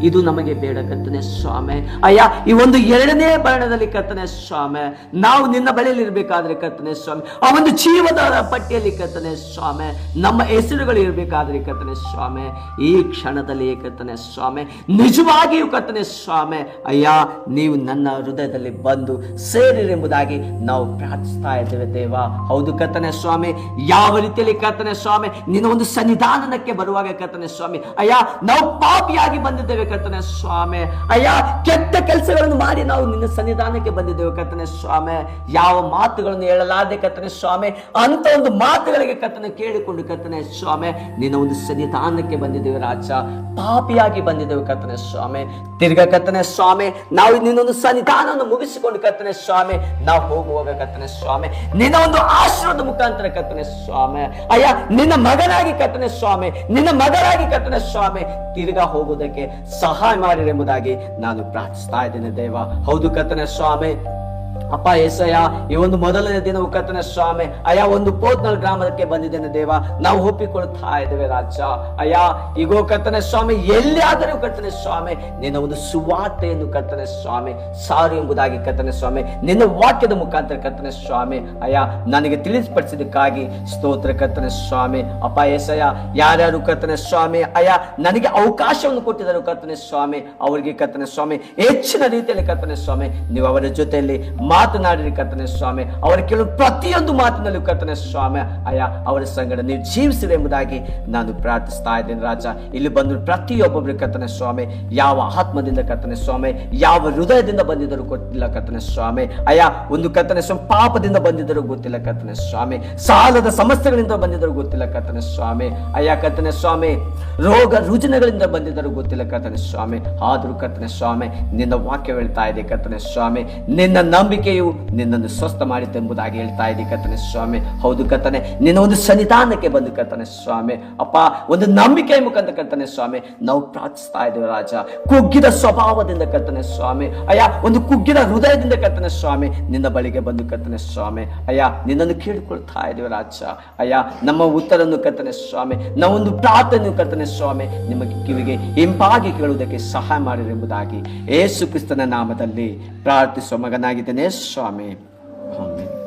ಇದು ನಮಗೆ ಬೇಡ ಕರ್ತನೆ ಸ್ವಾಮಿ ಅಯ್ಯ. ಈ ಒಂದು ಎರಡನೇ ಬರಣದಲ್ಲಿ ಕರ್ತನೆ ಸ್ವಾಮಿ ನಾವು ನಿನ್ನ ಬಳಿಯಲ್ಲಿ ಇರಬೇಕಾದ್ರೆ ಕರ್ತನೆ ಸ್ವಾಮಿ ಆ ಒಂದು ಜೀವದ ಪಟ್ಟಿಯಲ್ಲಿ ಕರ್ತನೆ ಸ್ವಾಮಿ ನಮ್ಮ ಹೆಸರುಗಳು ಇರಬೇಕಾದ್ರೆ ಕರ್ತನೆ ಸ್ವಾಮಿ ಈ ಕ್ಷಣದಲ್ಲಿ ಕರ್ತನೆ ಸ್ವಾಮಿ ನಿಜವಾಗಿಯೂ ಕರ್ತನೆ ಸ್ವಾಮಿ ಅಯ್ಯ ನೀವು ನನ್ನ ಹೃದಯದಲ್ಲಿ ಬಂದು ಸೇರಿರೆಂಬುದಾಗಿ ನಾವು ಪ್ರಾರ್ಥಿಸ್ತಾ ಇದ್ದೇವೆ ದೇವ. ಹೌದು ಕರ್ತನೆ ಸ್ವಾಮಿ, ಯಾವ ರೀತಿಯಲ್ಲಿ ಕರ್ತನೆ ಸ್ವಾಮಿ ನಿನ್ನ ಒಂದು ಸನ್ನಿಧಾನಕ್ಕೆ ಬರುವಾಗ ಕರ್ತನೆ ಸ್ವಾಮಿ ಅಯ್ಯ ನಾವು ಪಾಪಿಯಾಗಿ ಬಂದಿದ್ದೇವೆ ಕರ್ತನೆ ಸ್ವಾಮಿ ಅಯ್ಯ. ಕೆಟ್ಟ ಕೆಲಸಗಳನ್ನು ಮಾಡಿ ನಾವು ನಿನ್ನ ಸನ್ನಿಧಾನಕ್ಕೆ ಬಂದಿದ್ದೇವೆ ಕರ್ತನೆ ಸ್ವಾಮಿ. ಯಾವ ಮಾತುಗಳನ್ನು ಹೇಳಲಾದೆ ಕರ್ತನೆ ಸ್ವಾಮಿ ಅಂತ ಒಂದು ಮಾತುಗಳಿಗೆ ಕರ್ತನೆ ಕೇಳಿಕೊಂಡು ಕರ್ತನೆ ಸ್ವಾಮಿ ನಿನ್ನ ಒಂದು ಸನ್ನಿಧಾನಕ್ಕೆ ಬಂದಿದ್ದೇವೆ ರಾಜ. ಪಾಪಿಯಾಗಿ ಬಂದಿದ್ದೇವೆ ಕರ್ತನೆ ಸ್ವಾಮಿ. ತಿರ್ಗಾ ಕರ್ತನೆ ಸ್ವಾಮಿ ನಾವು ನಿನ್ನೊಂದು ಸನ್ನಿಧಾನವನ್ನು ಮುಗಿಸಿಕೊಂಡು ಕರ್ತನೆ ಸ್ವಾಮಿ ನಾವು ಹೋಗುವಾಗ ಕರ್ತನೆ ಸ್ವಾಮಿ ನಿನ್ನ ಒಂದು ಆಶೀರ್ವಾದ ಮುಖಾಂತರ ಕರ್ತನೆ ಸ್ವಾಮಿ ಅಯ್ಯ ನಿನ್ನ ಮಗನಾಗಿ ಕರ್ತನೆ ಸ್ವಾಮಿ, ನಿನ್ನ ಮಗನಾಗಿ ಕರ್ತನೆ ಸ್ವಾಮಿ ತಿರ್ಗಾ ಹೋಗುವುದಕ್ಕೆ ಸಹಾಯ ಮಾಡಿರೆಂಬುದಾಗಿ ನಾನು ಪ್ರಾರ್ಥಿಸ್ತಾ ಇದ್ದೇನೆ ದೇವ. ಹೌದು ಕರ್ತನೆ ಸ್ವಾಮಿ ಅಪ್ಪ ಏಸಯ್ಯ, ಈ ಒಂದು ಮೊದಲನೇ ದಿನವು ಕರ್ತನೆ ಸ್ವಾಮಿ ಅಯ್ಯ ಒಂದು ಪೋತ್ನಲ್ ಗ್ರಾಮಕ್ಕೆ ಬಂದಿದ್ದೇನೆ ದೇವ. ನಾವು ಒಪ್ಪಿಕೊಳ್ತಾ ಇದ್ದೇವೆ ರಾಜ ಅಯ್ಯ. ಈಗೋ ಕರ್ತನೆ ಸ್ವಾಮಿ ಎಲ್ಲಿಯಾದರೂ ಕರ್ತನೆ ಸ್ವಾಮಿ ನಿನ್ನ ಒಂದು ಸುವಾರ್ತೆಯನ್ನು ಕರ್ತನೆ ಸ್ವಾಮಿ ಸಾರು ಎಂಬುದಾಗಿ ಕರ್ತನೆ ಸ್ವಾಮಿ ನಿನ್ನ ವಾಕ್ಯದ ಮುಖಾಂತರ ಕರ್ತನೆ ಸ್ವಾಮಿ ಅಯ್ಯ ನನಗೆ ತಿಳಿಸ್ಪಡಿಸಿದಕ್ಕಾಗಿ ಸ್ತೋತ್ರ ಕರ್ತನೆ ಸ್ವಾಮಿ. ಅಪ್ಪ ಏಸಯ್ಯ, ಯಾರ್ಯಾರು ಕರ್ತನೆ ಸ್ವಾಮಿ ಅಯ್ಯ ನನಗೆ ಅವಕಾಶವನ್ನು ಕೊಟ್ಟಿದ್ದರು ಕರ್ತನೆ ಸ್ವಾಮಿ ಅವರಿಗೆ ಕರ್ತನೆ ಸ್ವಾಮಿ ಹೆಚ್ಚಿನ ರೀತಿಯಲ್ಲಿ ಕರ್ತನೆ ಸ್ವಾಮಿ ನೀವು ಅವರ ಜೊತೆಯಲ್ಲಿ ಮಾತನಾಡಿರಿ ಕರ್ತನೆ ಸ್ವಾಮಿ. ಅವರ ಕೆಲವು ಪ್ರತಿಯೊಂದು ಮಾತಿನಲ್ಲೂ ಕರ್ತನೆ ಸ್ವಾಮಿ ಅಯ್ಯ ಅವರ ಸಂಗಡ ನೀವು ಜೀವಿಸಿರಿ ಎಂಬುದಾಗಿ ನಾನು ಪ್ರಾರ್ಥಿಸ್ತಾ ಇದ್ದೇನೆ ರಾಜ. ಇಲ್ಲಿ ಬಂದು ಪ್ರತಿಯೊಬ್ಬೊಬ್ಬರು ಕರ್ತನೆ ಸ್ವಾಮಿ ಯಾವ ಆತ್ಮದಿಂದ ಕರ್ತನೆ ಸ್ವಾಮಿ ಯಾವ ಹೃದಯದಿಂದ ಬಂದಿದ್ದರೂ ಗೊತ್ತಿಲ್ಲ ಕರ್ತನೆ ಸ್ವಾಮಿ ಅಯ್ಯ. ಒಂದು ಕರ್ತನೆ ಸ್ವಾಮಿ ಪಾಪದಿಂದ ಬಂದಿದ್ದರೂ ಗೊತ್ತಿಲ್ಲ ಕರ್ತನೆ ಸ್ವಾಮಿ, ಸಾಲದ ಸಮಸ್ಯೆಗಳಿಂದ ಬಂದಿದ್ದರೂ ಗೊತ್ತಿಲ್ಲ ಕರ್ತನೆ ಸ್ವಾಮಿ ಅಯ್ಯ. ಕರ್ತನೆ ಸ್ವಾಮಿ ರೋಗ ರುಜಿನಗಳಿಂದ ಬಂದಿದ್ದರೂ ಗೊತ್ತಿಲ್ಲ ಕರ್ತನೆ ಸ್ವಾಮಿ. ಆದರೂ ಕರ್ತನೆ ಸ್ವಾಮಿ ನಿನ್ನ ವಾಕ್ಯ ಹೇಳ್ತಾ ಇದೆ ಕರ್ತನೆ ಸ್ವಾಮಿ ನಿನ್ನ ನಂಬಿಕೆಯು ನಿನ್ನನ್ನು ಸ್ವಸ್ಥ ಮಾಡಿತೆಂಬುದಾಗಿ ಹೇಳ್ತಾ ಇದೆ ಕರ್ತನೆ ಸ್ವಾಮಿ. ಹೌದು ಕರ್ತನೆ, ನಿನ್ನ ಒಂದು ಸನ್ನಿಧಾನಕ್ಕೆ ಬಂದು ಕರ್ತನೆ ಸ್ವಾಮಿ ಅಪ್ಪ ಒಂದು ನಂಬಿಕೆಯ ಮುಖಾಂತರ ಕರ್ತನೆ ಸ್ವಾಮಿ ನಾವು ಪ್ರಾರ್ಥಿಸ್ತಾ ಇದ್ದೇವೆ ರಾಜ. ಕುಗ್ಗಿದ ಸ್ವಭಾವದಿಂದ ಕರ್ತನೆ ಸ್ವಾಮಿ ಅಯ್ಯ ಒಂದು ಕುಗ್ಗಿದ ಹೃದಯದಿಂದ ಕರ್ತನೆ ಸ್ವಾಮಿ ನಿನ್ನ ಬಳಿಗೆ ಬಂದು ಕರ್ತನೆ ಸ್ವಾಮಿ ಅಯ್ಯ ನಿನ್ನನ್ನು ಕೇಳಿಕೊಳ್ತಾ ಇದ್ದೇವೆ ರಾಜ ಅಯ್ಯ. ನಮ್ಮ ಉತ್ತರವನ್ನು ಕರ್ತನೆ ಸ್ವಾಮಿ ನಾವೊಂದು ಪ್ರಾರ್ಥನೆ ಕರ್ತನೆ ಸ್ವಾಮಿ ನಿಮಗೆ ಕಿವಿಗೆ ಹಿಂಪಾಗಿ ಕೇಳುವುದಕ್ಕೆ ಸಹಾಯ ಮಾಡಿರೆಂಬುದಾಗಿ ಯೇಸು ಕ್ರಿಸ್ತನ ನಾಮದಲ್ಲಿ ಪ್ರಾರ್ಥಿಸುವ ಮಗನಾಗಿದ್ದೇನೆ ಸ್ವಾಮಿ. ಆಮೆನ್.